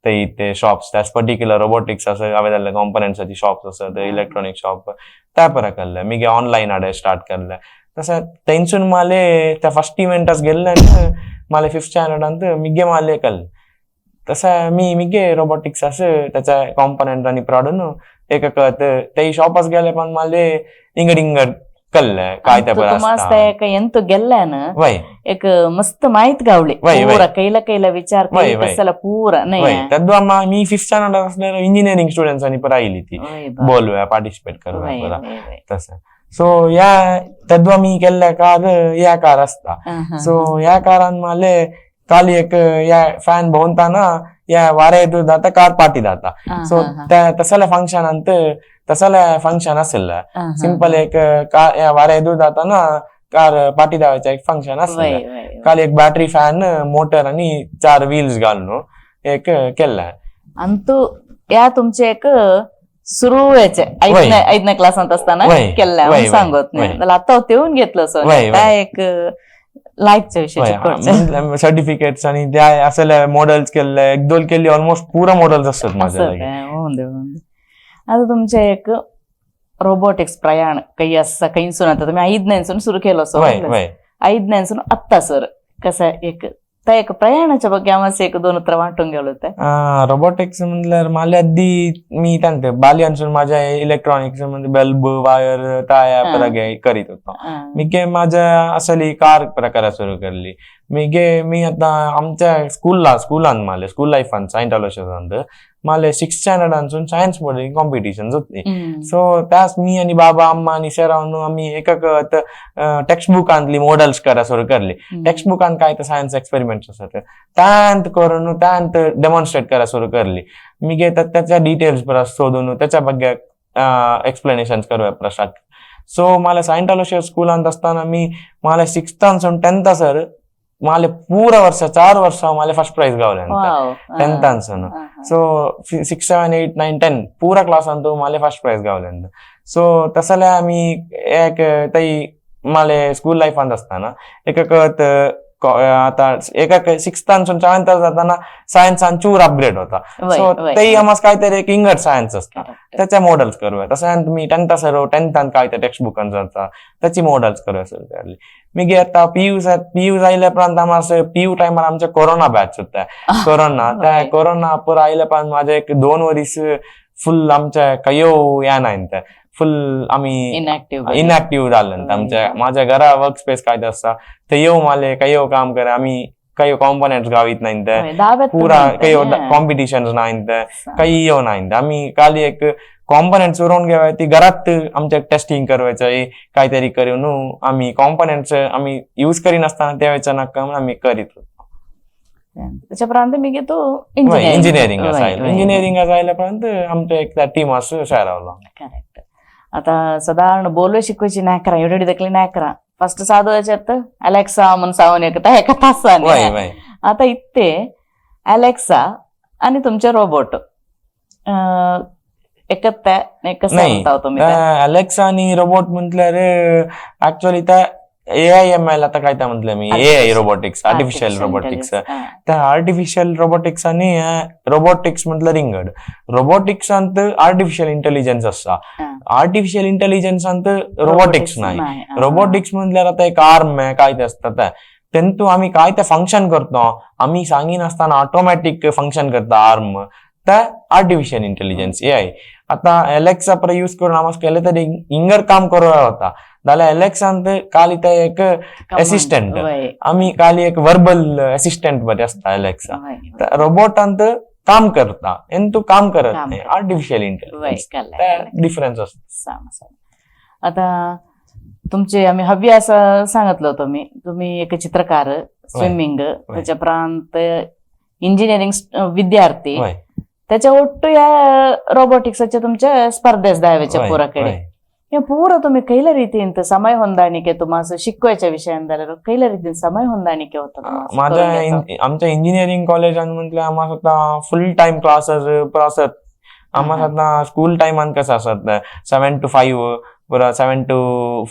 ते शॉप्स त्याच पर्टिक्युलर रोबोटिक्स असं अवेलेबल कॉम्पोनेंट्सची शॉप्स असतात इलेक्ट्रॉनिक शॉप त्या परा केलं मी गे ऑनलाईन आडे स्टार्ट केलं तसं त्यांसून मला त्या फर्स्ट इव्हेंटास गेल्या मला 5th स्टँडर्डांत मी गे माले केलं तसं मी गे रोबोटिक्स असं त्याच्या कॉम्पोनेंट आणि प्रॉडक्ट एक कळत ते शॉपास गेले पण मला इंगड कळलं काय त्या ಎಂತ ಗೆಲ್ಲಾನ एक मस्त माहित गावली कैला विचार कसाला पुरा नाही तेव्हा मी 5th स्टँडर्ड असलेल्या इंजिनिअरिंग स्टुडंट्स आणि राहिली ती बोलूया पार्टिसिपेट करूया तसं. सो या तेव्हा मी केल्या कार या कार असता सो या कारान मला काली एक या फॅन भोवताना या वाऱ्या येतो जाता कार पार्टी जाता सो त्या तसल्या फंक्शन असेल सिंपल एक वाऱ्या येतो जाताना कार पार्टी द्यावायचं एक फंक्शन असेल काल एक बॅटरी फॅन मोटर आणि 4 व्हील्स घालून एक केलाय अंतू या तुमचे एक सुरू व्हायचे 5th क्लासात असताना केल्या सांगत नाही आता येऊन घेतलं सर एक लाईफच्या विषयी सर्टिफिकेट्स आणि त्या असल्या मॉडेल्स केले 1-2 केली ऑलमोस्ट पुरा मॉडेल्स असतात माझ्या. आता तुमचे एक रोबोटिक्स प्रयाण काही असं काही सुनात तुम्ही 5 सुरू केलं असं 5 आत्ता सर कसं एक प्रयाणाच्या ಬಗ್ಗೆ आम्हाला 1-2 उतर वाटून गेलो होते. रोबोटिक्स म्हणल्यार मला आधी मी त्यांचे बाल्यांसून माझ्या इलेक्ट्रॉनिक्स म्हणजे बल्ब वायर ताया प्रगे करीत होतो मी गे माझ्या असली कार प्रकार सुरू करली मी आता आमच्या स्कूलान मला स्कूल लाईफान सायंट आलोशांत मला 6th स्टँडर्डांसून सायन्स मॉडेलिंग कॉम्पिटिशन होती. सो त्यास मी आणि बाबा अम्मा आणि सरावून आम्ही एक टेक्स्ट बुकांतली मॉडेल्स करा सुरू करली. टेक्स्ट बुकांत काय तर सायन्स एक्सपेरिमेंट्स असतात त्यांत करून त्यांत डेमॉन्स्ट्रेट करा सुरू करली मी घेतात त्याच्या डिटेल्स परत शोधून त्याच्या ಬಗ್ಗೆ एक्सप्लेनेशन करूया स्टार्ट. सो मला सायंट आलोशा स्कूलांत असताना मला 6th 10th सर मला पुरा वर्ष 4 वर्ष मला फर्स्ट प्राइज गावले 10th. सो 6, 7, 8, 9, 10 पुरा क्लासान तो मला फर्स्ट प्राइज गावले. सो तसल्या मी एक तई मला स्कूल लाईफांत असताना एक आता एका सिक्स्थानसून सेव्हन्थ जाताना सायन्सान चूर अपग्रेड होता. सो तेही आम्हाला काहीतरी एक इंगट सायन्स असता त्याच्या मॉडेल्स करूया. तसं मी टेन्थान काय त्या टेक्स्ट बुकान जाता त्याची मॉडेल्स करूया सर. मी गे आता पीयू आयल्यापर्यंत आम्हाला पीयू टायमार आमच्या कोरोना बॅच होता. त्या कोरोना पर आयल्यापर्यंत माझ्या एक 2 वर्ष फुल आमच्या कयो या नाही त्या फुल आम्ही इनॅक्टिव्ह झालं. माझ्या घरा वर्क स्पेस काय असता ते येऊ माले काही काम करे आम्ही काही कॉम्पोनेंट्स गावीत नाही त्या पुरा काही कॉम्पिटिशन नाही त्या काही येऊ नाही. आम्ही काली एक कॉम्पोनेंट्स उरवून घ्यावा ती घरात आमच्या टेस्टिंग करवायचं काहीतरी करून आम्ही कॉम्पोनेंट्स आम्ही युज करी नसताना त्यावेळेच्या नक्का आम्ही करीत होतो. त्याच्यापर्यंत मी घेतो इंजिनिअरिंग असायलापर्यंत आमच्या एक टीम असं शाळावला. करेक्ट. आता साधारण बोलू शिकवायची नाही करा एवढी देखली नाही करा फस्ट साधू याच्यात अलेक्सा म्हणून सांगून एका तासाने. आता इथे अलेक्सा आणि तुमचे रोबोट अलेक्सा आणि रोबोट म्हटल्यार ऍक्च्युअली त्या AIML आता काय म्हटलं मी AI रोबोटिक्स आर्टिफिशियल रोबोटिक्स. त्या आर्टिफिशियल रोबोटिक्स आणि रोबोटिक्स म्हटलं रिंगड. रोबोटिक्स अंत आर्टिफिशियल इंटेलिजन्स असता. आर्टिफिशियल इंटेलिजन्स अंत रोबोटिक्स नाही. रोबोटिक्स म्हटल्यार आता एक आर्म आहे काय ते असतात तेंतू आम्ही काय ते फंक्शन करतो आम्ही सांगीन असताना ऑटोमॅटिक फंक्शन करता आर्म त्या आर्टिफिशियल इंटेलिजन्स AI. आता अलेक्सा पर यूज करून आम्हाला केलं तरी इंगर काम करूया होता जाल्यार अलेक्सा काल इथे एक असिस्टंट आम्ही काल एक वर्बल असिस्टंट बरे असता अलेक्सा. रोबोटांत काम करता तू काम करत नाही आर्टिफिशियल इंटेलिजन्स डिफरन्स असतो. आता तुमचे आम्ही हवी असं सांगितलं होतं मी तुम्ही एक चित्रकार स्विमिंग त्याच्या प्रांत इंजिनिअरिंग विद्यार्थी त्याच्या ಒಟ್ಟು या रोबोटिक्सच्या तुमच्या स्पर्धेस द्याव्याच्या पुराकडे ಪೂರ तुम्ही ಕೈಲ ರೀತಿಯಿಂದ ಸಮಯ ಹೊಂದಾಣಿಕೆ तुम्हाला शिकवायच्या विषयांना ಕೈಲ ರೀತಿಯಿಂದ ಸಮಯ ಹೊಂದಾಣಿಕೆ होता. माझ्या आमच्या इंजिनिअरिंग कॉलेज म्हटलं आम्हाला आता फुल टाइम क्लासेस आम्हाला आता स्कूल टाइम कसं असत 7 to 5 पुरा 7 to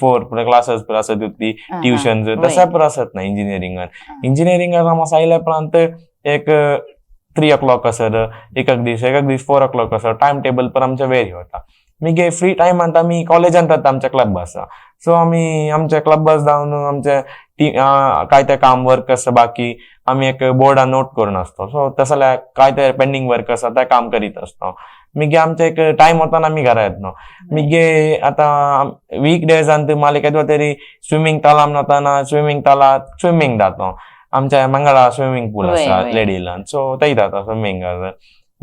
4 पुरा क्लासेस पुरा असत होती ट्युशन तसा पुरा असत ना इंजिनिअरिंग आम्हाला आयल्यापर्यंत एक 3 o'clock असत एक दिवस 4 o'clock असत टाइम टेबल पर आमच्या वेरी होता. मी गे फ्री टाइम आता मी कॉलेज आणतात आमच्या क्लब असा सो आम्ही आमच्या क्लब जाऊन आमच्या काय ते काम वर्क असं बाकी आम्ही एक बोर्डा नोट करून असतो. सो तसं काय ते पेंडिंग वर्क असं ते काम करीत असतो. मी गे आमचा एक टाइम होता ना मी घरा येतो मी गे आता वीक डेज आणतो मला केव्हा तरी स्विमिंग तालाम नव्हता स्विमिंग तालात स्विमिंग जातो आमच्या मंगळा स्विमिंग पूल असा लेडीला सो ते जातो स्विमिंग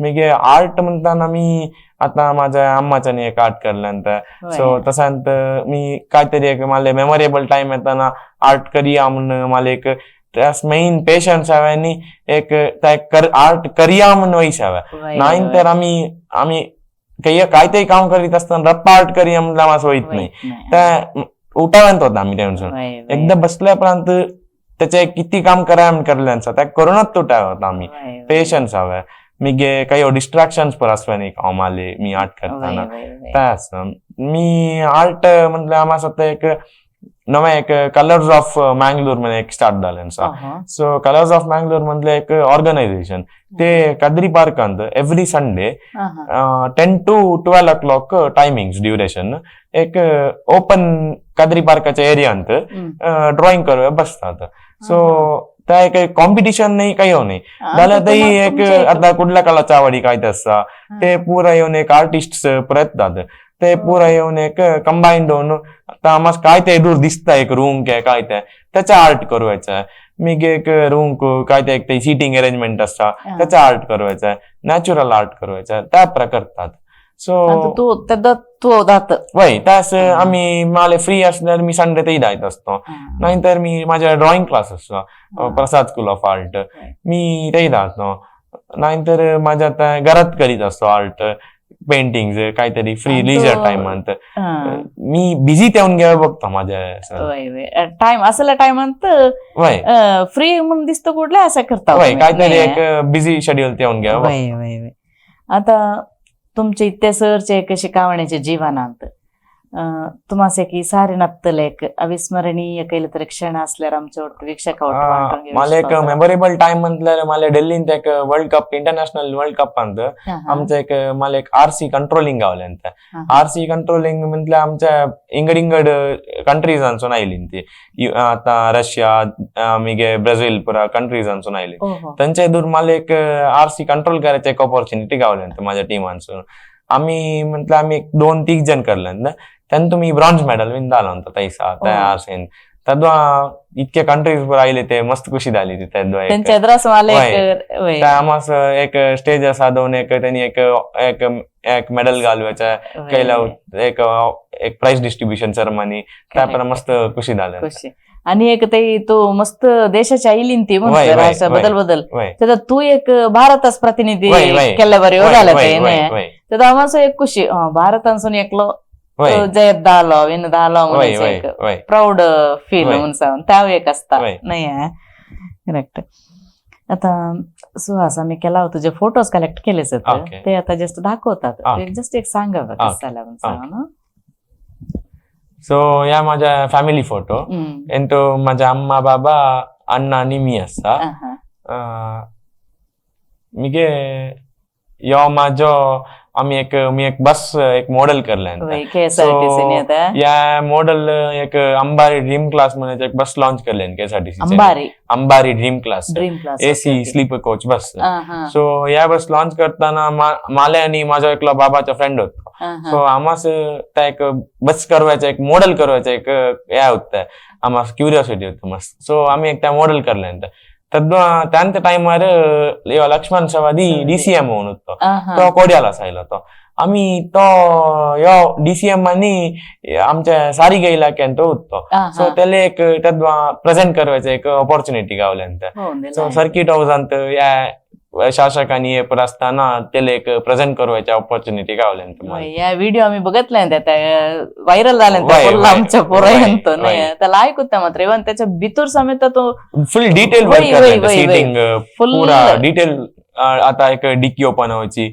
मी गे आर्ट म्हणताना मी आता माझ्या अम्माच्याने एक आर्ट करल्यानंतर सो तसांत मी काहीतरी एक मला मेमोरेबल टाइम येताना आर्ट करिया म्हणून मला एक मेन पेशन्स हवे आणि एक आर्ट करिया म्हणून वैस हवे नाही तर आम्ही काहीतरी काम करीत असताना रप्पा आर्ट करिया म्हणलं माझं होईत नाही त्या उठाव्यात होता आम्ही टेन्शन एकदा बसल्यापर्यंत त्याचे किती काम करायला करल्यांचा त्या कोरोनात तुटाय होता आम्ही पेशन्स हवे. मी गे काही डिस्ट्रॅक्शन पर असवे नाही आम्हाला मी आर्ट करताना त्याच मी आर्ट म्हटलं आम्हाला एक नवा एक कलर्स ऑफ मँगलोर मध्ये एक स्टार्ट झालं सो कलर्स ऑफ मँगलोर मधलं एक ऑर्गनायझेशन ते कद्री पार्कांत every Sunday 10 to 12 o'clock timing duration एक ओपन कद्री पार्काच्या एरियांत ड्रॉइंग करूया बसतात. सो त्या एक कॉम्पिटिशन नाही काही हो नाही झालं तरी एक आता कुठल्या कलाची आवडी काय असता ते पुरा येऊन एक आर्टिस्ट प्रयत्नात ते पुरा येऊन एक कंबाईंड होऊन आता आम्हाला काय ते दूर दिसत एक रूम काय ते त्याचा आर्ट करवायचा. मी एक रूम काय ते एक सीटिंग अरेंजमेंट असता त्याचा आर्ट करवायचा नॅचरल आर्ट करवायचा त्या प्रकारतात. सो वय त्यास आम्ही मला फ्री असल्यावर मी संडे तेही जायत असतो नाहीतर मी माझ्या ड्रॉइंग क्लास असतो प्रसाद स्कूल ऑफ आर्ट मी तेही जातो नाहीतर माझ्या आता घरात करीत असतो आर्ट पेंटिंग काहीतरी फ्री लिजर टाइमांत मी बिझी येऊन घ्यावं बघतो माझ्या टाइम असला टाइमांत फ्री म्हणून दिसतो कुठला असं करता काहीतरी एक बिझी शेड्यूल येऊन घ्यावं. आता तुमच्या इतिहासावरचे एक शिकवण्याचे जीवनांत तुम्हाला की सारे नत्तल एक अविस्मरणीय केलं तरी क्षण असल्यावर आमच्या वीक्षक मला एक मेमोरेबल टाइम म्हटल्यार मला डेल्लींत एक world cup international world cup अंत आमचं एक मला एक आरसी कंट्रोलिंग गावलेंत आरसी कंट्रोलिंग म्हटल्यार आमच्या इंगड कंट्रीज आणसून आयली ती आता रशिया मिगे ब्राझील पुरा कंट्रीज आणसून आयली त्यांच्या दूर मला एक आरसी कंट्रोल करायची एक ऑपॉर्च्युनिटी गावलेंत माझ्या टीमांसून आम्ही म्हटलं आम्ही 2-3 जण करलेंत त्यांनी तुम्ही ब्रॉन्झ मेडल विन झाला होता तैसा त्या आरसीन तद्वा इतके कंट्रीज वर आयले ते मस्त खुशी झाली ती आमास एक स्टेज असा दोन एक त्यांनी एक मेडल घालवायचा कैला एक प्राइज डिस्ट्रीब्युशन सेरेमनी त्या मस्त खुशी झाली आणि एक ते तो मस्त देशाच्या आईलीन ती बदल त्यात तू एक भारतास प्रतिनिधी केल्या बरे झालं त्यात आम्हाला एक खुशी भारतांसून एकलो जयत धालो विन धालो प्राऊड फील म्हणून सांगून त्या एक असता नाही करेक्ट. आता सुहास आम्ही केला होता जे फोटोज कलेक्ट केलेच ते आता जस्ट दाखवतात जस्ट एक सांगा सांगा. सो या माझ्या फॅमिली फोटो तो माझ्या अम्मा बाबा अण्णा आणि मी असा मिगे यो माझो मी एक बस एक मॉडेल करलें या मॉडेल एक अंबारी ड्रीम क्लास म्हणून एक बस लॉन्च करलें KSRTC Ambari dream class AC sleeper coach bus. So या बस लॉन्च करताना माले आणि माझा एकला बाबाचा फ्रेंड होता सो आम्हास त्या एक बस करवायचा एक मॉडेल करवायचा एक या होता आम्हाला क्युरियोसिटी होती मस्त. सो आम्ही एक त्या मॉडेल करलें त्यांच्या टाइमार लक्ष्मण सवादी डीसीएम म्हणून होतो तो कोड्याला सायलो तो आम्ही तो यो डीसीएम आणि आमच्या सारिगे इलाक्यान तो होतो सो त्याला एक प्रेझेंट करवायचं एक ऑपॉर्च्युनिटी गावल्यांत. सो सर्किट हाऊसांत या शासकांनी हे असताना त्याला एक प्रेझेंट करवायची ऑपॉर्च्युनिटी गावल्यांत. या व्हिडिओ आम्ही बघितल्यान व्हायरल झाल्यानंतर आमच्या पोरांत त्याला ऐकूता मात्र इव्हन त्याच्या भितूर समेत तो फुल डिटेल वर्क सीटिंग पुरा डिटेल आता एक डिकी ओपन व्हायची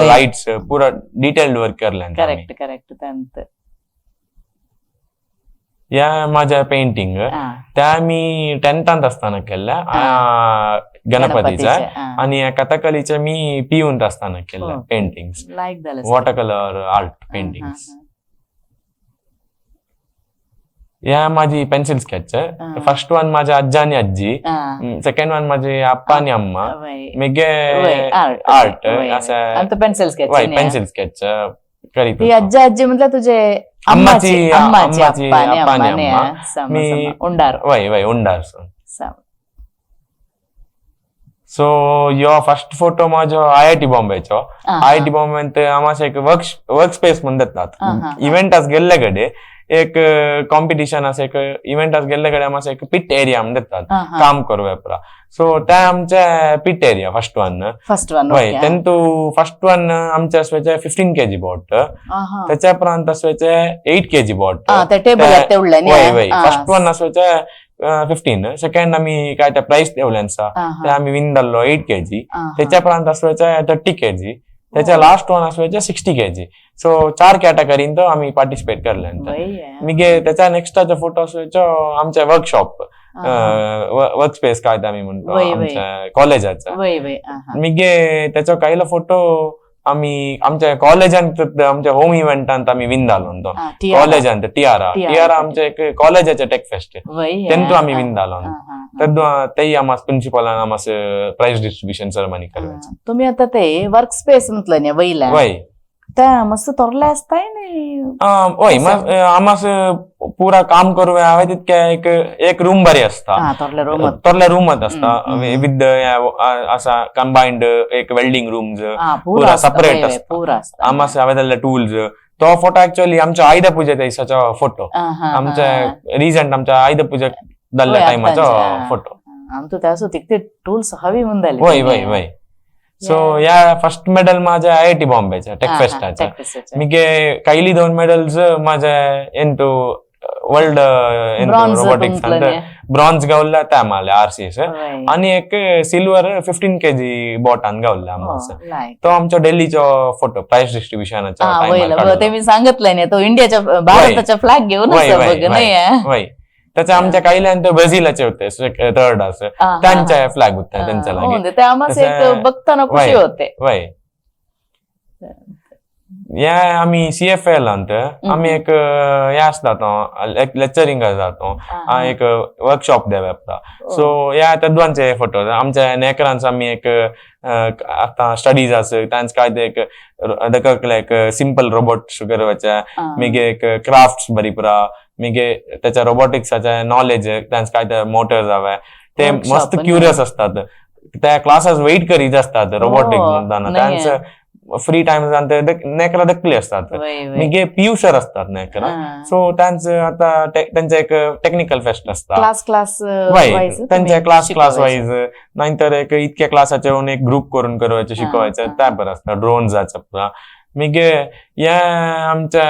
लाईट्स पुरा डिटेल्ड वर्क करल्यान. करेक्ट त्यानंतर या माझ्या पेंटिंग त्या मी 10th असताना केल्या गणपतीचा आणि कथकलीच्या मी पिऊन असताना केल्या painting water colour art painting. या माझी पेन्सिल स्केच फर्स्ट वन माझ्या आज्जा आणि आजी सेकंड वन माझे आप्पा आणि अम्मा मिगे आर्ट असं पेन्सिल स्केच करीत. आज्जा आजी म्हटलं तुझे अम्माची आप्पा आणि अम्मा मी उंडार उंडार. सो यो फर्स्ट फोटो माझो IIT बॉम्बेचो IIT बॉम्बेत आम्हाला एक वर्क स्पेस म्हणतात इव्हेंट आस गेल्ले कडेन एक कॉम्पिटिशन असे एक इव्हेंट आस गेल्ले कडेन आम्हाला एक पिट एरिया म्हणतात काम करू वेपरा. सो त्या आमच्या पिट एरिया फर्स्ट वन तेंतू फर्स्ट वन आमच्या असवायचे 15 kg बोट त्याच्या प्रांत असवायचे 8 kg बोट फर्स्ट वन असवायचे 15 सेकंड आम्ही काय त्या प्राइस ठेवल्यांचा ते आम्ही विन जाल्लो 8 kg त्याच्या प्रांत असवायचे 30 kg त्याच्या लास्ट वन असवायचे 60 kg. सो 4 कॅटेगरीन तो आम्ही पार्टिसिपेट करलें. मिगे त्याच्या नेक्स्टाचो फोटो असवायचो आमच्या वर्कशॉप वर्क स्पेस काय आम्ही म्हणतो आमच्या कॉलेजाचा मिगे त्याचा कायलो फोटो आम्ही आमच्या कॉलेजांत आमच्या होम इव्हेंटांत आम्ही विन जालो कॉलेजांत टिआरा आमच्या एक कॉलेजाचे टेक फेस्ट तेंतू आम्ही विन जालो तेही आम्हाला प्रिन्सिपलान आम्हाला प्राइज डिस्ट्रीब्युशन सेरेमनी करवायची. तुम्ही आता ते वर्क स्पेस म्हटलं ना वयला त्या मस्त तोरले असताय आम्हाला पुरा काम करू तितके एक रूम बरी असता तोरल्या रूमात असता विथ असा कंबाईंड एक वेल्डिंग रूम पुरा सेपरेट असता आम्हाला अवेलेबल टूल्स. तो फोटो ऍक्च्युअली आमच्या आयुध पूजे दिसाचा फोटो आमच्या रिझंट आमच्या आयुध पूजे जाल्ल्या टायमाचो फोटो आमचं त्यास ते टूल्स हवी म्हणून वय. सो या फर्स्ट मेडल माझ्या IIT बॉम्बेच्या टेक फेस्टाच्या मिगे कैली 2 मेडल्स माझ्या वर्ल्ड रोबोटिक्स ब्रॉन्झ गावला त्या आम्हाला RCS आणि एक सिल्वर 15 kg बोटान गावला आम्हाला तो आमच्या दिल्लीचो फोटो प्राइस डिस्ट्रीब्युशनाचा ते मी सांगितलंय ना तो इंडियाच्या भारताच्या फ्लॅग घेऊन वय त्याच्या आमच्या काही ब्राझीलचे होते थर्ड असं त्यांच्या फ्लॅग होत्या त्यांच्या लागे बघताना खुशी होते वय या आम्ही CFL आम्ही एक हे असतात एक लेक्चरिंग जातो एक वर्कशॉप द्यावे सो या तद्वांचे फोटो आमच्या नेकरांचा आम्ही एक आता स्टडीज असं त्यांचं काय ते एक सिंपल रोबोट करवायच्या मिगे एक क्राफ्ट्स बरी पुरा मिगे त्याच्या रोबोटिक्सच्या नॉलेज त्यांचं काय ते मोटर्स हवे ते मस्त क्युरियस असतात त्या क्लासेस वेट करीत असतात रोबोटिक्स म्हणताना त्यांचं फ्री टाइम नेकरा दक्कली असतात मी PU सर असतात नेकरा सो त्यांचं आता त्यांचं एक टेक्निकल फेस्ट असतात त्यांच्या क्लास वाईज नाहीतर एक इतक्या क्लासाचे एक ग्रुप करून करायचे शिकवायचं त्या बरं असतं ड्रोन जायचं मिगे या आमच्या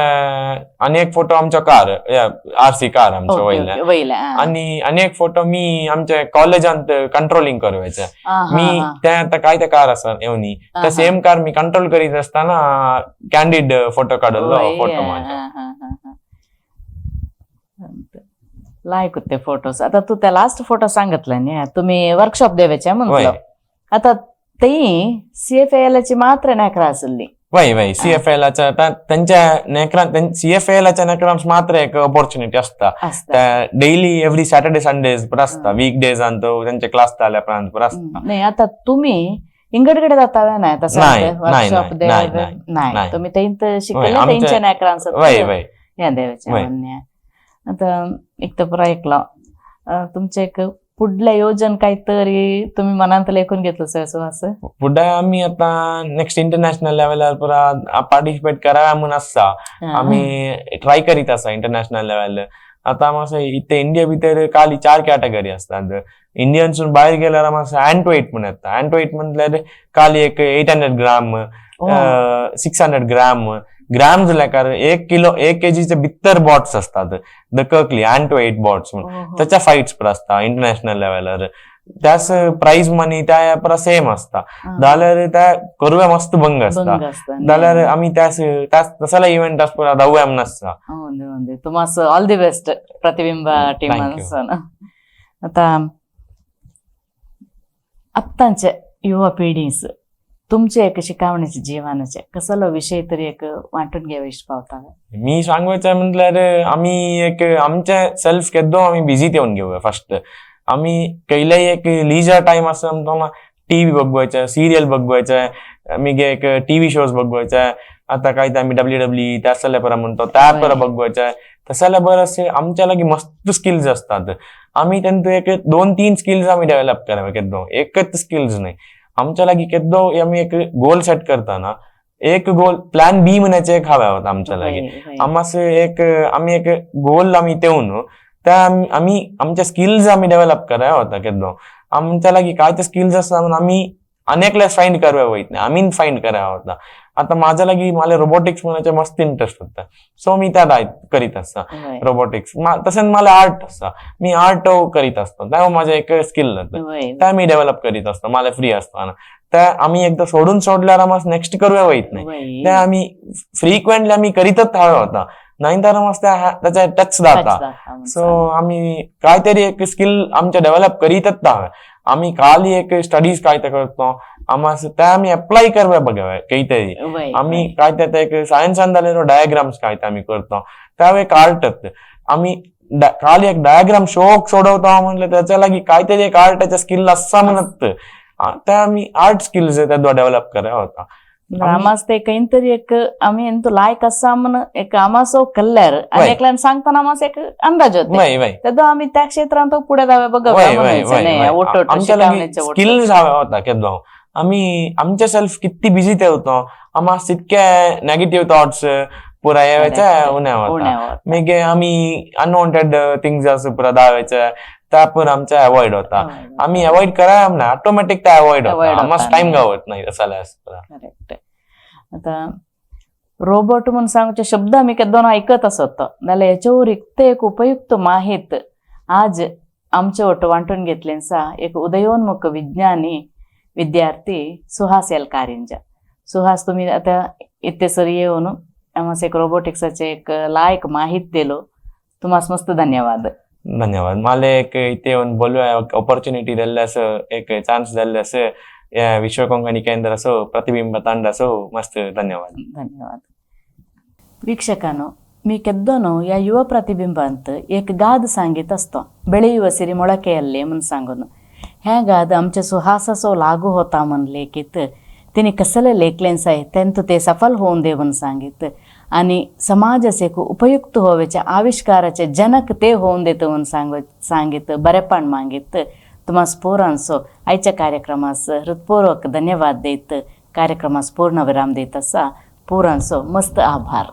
अनेक फोटो आमच्या कार RC कार आमच्या वयल्या आणि अनेक फोटो मी आमच्या कॉलेजांत कंट्रोलिंग करवायचं मी त्या आता काय त्या कार असतात येवनी त्या सेम कार मी कंट्रोल करीत असताना कॅन्डिड फोटो काढलो फोटो माझ्या लायक होते फोटोज आता तू त्या लास्ट फोटो सांगितलं ना तुम्ही वर्कशॉप द्यायच्या म्हणलं आता ते CFL ची मात्र नेकरा असली वय CFL त्यांच्या CFL नेक्राम्स मात्र एक ऑपॉर्च्युनिटी असता डेली एव्हरी सॅटर्डे संडेज असता वीक डेज आणतो त्यांचे क्लास नाही आता तुम्ही इंगडकडे जातावे नाही वर्कशॉप नाही तुम्ही ते शिकले त्यांच्या नेक्रांच या देवाच्या आता एक तर पुरा ऐकलं तुमचे एक पुढल्या योजन काहीतरी तुम्ही मनात लेखून घेतलं सुहास पुढे आम्ही आता नेक्स्ट इंटरनॅशनल लेवलवर पुरा पार्टिसिपेट कराव्या म्हणून असता आम्ही ट्राय करीत असा इंटरनॅशनल लेवल आता मग इथे इंडिया भितर खाली 4 कॅटेगरी असतात इंडियन्सून बाहेर गेल्यावर मग अँड टू 8 म्हणून येतात अँड टू 8 म्हटल्यार खाली एक 800 ग्राम 600 ग्राम लेकार 1 kg चे 72 बॉट्स असतात दककली अँड टू 8 बॉट्स म्हणून त्याच्या फाईट्स पण असतात इंटरनॅशनल लेवलवर त्याच प्राइज मनी त्या सेम असता जाल्यार त्या करूया मस्त भंग असता जाल्यार आम्ही तसला इव्हेंट पुरा धावूया म्हणून असता तुम्हाला ऑल दी बेस्ट प्रतिबिंबा टीम आता आत्ताच्या युवा पिढीस तुमचे एक शिकवण्याचे जीवनाचे कसलो विषय तरी एक वाटून घ्यावेश पावता मी सांगवायचं म्हटल्यार आम्ही एक आमच्या सेल्फ केद्दो आम्ही बिझीत येऊन घेऊया फर्स्ट आम्ही कैलाही एक लिजर टाइम असं म्हणतो टीव्ही बघवायचं सिरियल बघवायचं मी एक टीव्ही शोज बघवायचं आता काय आम्ही WWE त्यासल्या बरं म्हणतो त्या बरं बघवायचं तसाला बरं असे आमच्या लागी मस्त स्किल्स असतात आम्ही त्यांचं एक 2-3 स्किल्स आम्ही डेव्हलप करावे केद्दो एकच स्किल्स नाही आमच्या लागी केद्दो आम्ही एक गोल सेट करताना एक गोल प्लॅन बी म्हणायचे एक हवा होता आमच्या लागी आम्ही एक गोल आम्ही तेवून त्या आम्ही आमच्या स्किल्स आम्ही डेव्हलप करायला होता केद्दो आमच्या लागी काय ते स्किल्स असतात म्हणून आम्ही अनेकला फाइंड करायला होत नाही आम्ही फाइंड करायला होता आता माझ्या लागी मला रोबोटिक्स म्हणायचे मस्त इंटरेस्ट होता सो मी त्या करीत असता रोबोटिक्स तसंच मला आर्ट असता मी आर्ट करीत असतो त्या माझं एक स्किल त्या मी डेव्हलप करीत असतो मला फ्री असताना त्या आम्ही एकदा सोडल्यावर आम्हाला नेक्स्ट करूया होत नाही त्या आम्ही फ्रिक्वेंटली आम्ही करीतच हवा होता नाहीतर मग त्याचा टच जाता सो आम्ही काहीतरी एक स्किल आमच्या डेव्हलप करीतच हवं आम्ही खाली एक स्टडीज काय ते करतो आम्हाला त्या आम्ही अप्लाय करव्या बघाव्या काहीतरी आम्ही काय त्यात एक सायन्सान झालेलो डायग्राम्स काय ते आम्ही करतो त्यावेळी एक आर्ट आम्ही खाली एक डायग्राम शोक सोडवतो म्हटलं त्याच्या लागी काहीतरी एक आर्टच्या स्किल असा म्हणत त्या आम्ही आर्ट स्किल्स त्या डेव्हलप करायला होता आम्हास ते काहीतरी एक आम्ही ಎಂತ लायक असा म्हण एक आम्हासो कल्ल्यार अनेकल्यान सांगताना आम्हास एक अंदाज होते तेव्हा आम्ही त्या क्षेत्रात पुढे जावे बघा स्किल्स हव्या होता केव्हा आम्ही आमच्या सेल्फ किती बिझी ते होतो आम्हा तितके नेगेटिव्ह थॉट्स पुरा यायच्या उन्या होता मग आम्ही अनवॉन्टेड थिंग्स असं पुरा दावायचं त्या पण आमचा अवॉइड होता आम्ही अवॉइड करायला ना ऑटोमॅटिक त्या अवॉइड होता आम्हाला टाइम गावत नाही तसा आता रोबोट म्हणून सांगूचे शब्द आम्ही केदोन ऐकत असत नाल्यार याच्यावर एक उपयुक्त माहीत आज आमचे ओट वांटून घेतलेंसा एक उदयोन्मुख विज्ञानी विद्यार्थी सुहास एल कारिंजा. सुहास, तुम्ही आता इथे सर येऊन आम्हाला एक रोबोटिक्सचे एक लायक माहिती दिलो. तुम्हाला मस्त धन्यवाद. धन्यवाद. मला एक इथे येऊन बोलूया ऑपॉर्च्युनिटी दिल्ले असं एक चान्स दिल्ले असं या विश्व कोंकणी केंद्र असो प्रतिबिंब तांड असो मस्त धन्यवाद. धन्यवाद. ವೀಕ್ಷಕನು मी ಕೆದ್ದೋನು या युवा प्रतिबिंब ಅಂತ एक गाद सांगित असतो ಬೆಳೆಯುವ ಸಿರಿ ಮೊಳಕೆಯಲ್ಲೇ म्हणून सांगून ह्या गाद आमच्या सुहासासो लागू होता म्हण लेखित तिने कसले लेखलेंस आहे त्यांत ते सफल होऊन दे म्हणून सांगित आणि समाजाचे उपयुक्त होवेचे आविष्काराचे जनक ते होऊन देतं म्हणून सांगित बरेपण मागित तुम्हा पोरांसो आयच्या कार्यक्रमास हृदयपूर्वक धन्यवाद देत कार्यक्रमास पूर्ण विराम देत असा पोरांसो मस्त आभार.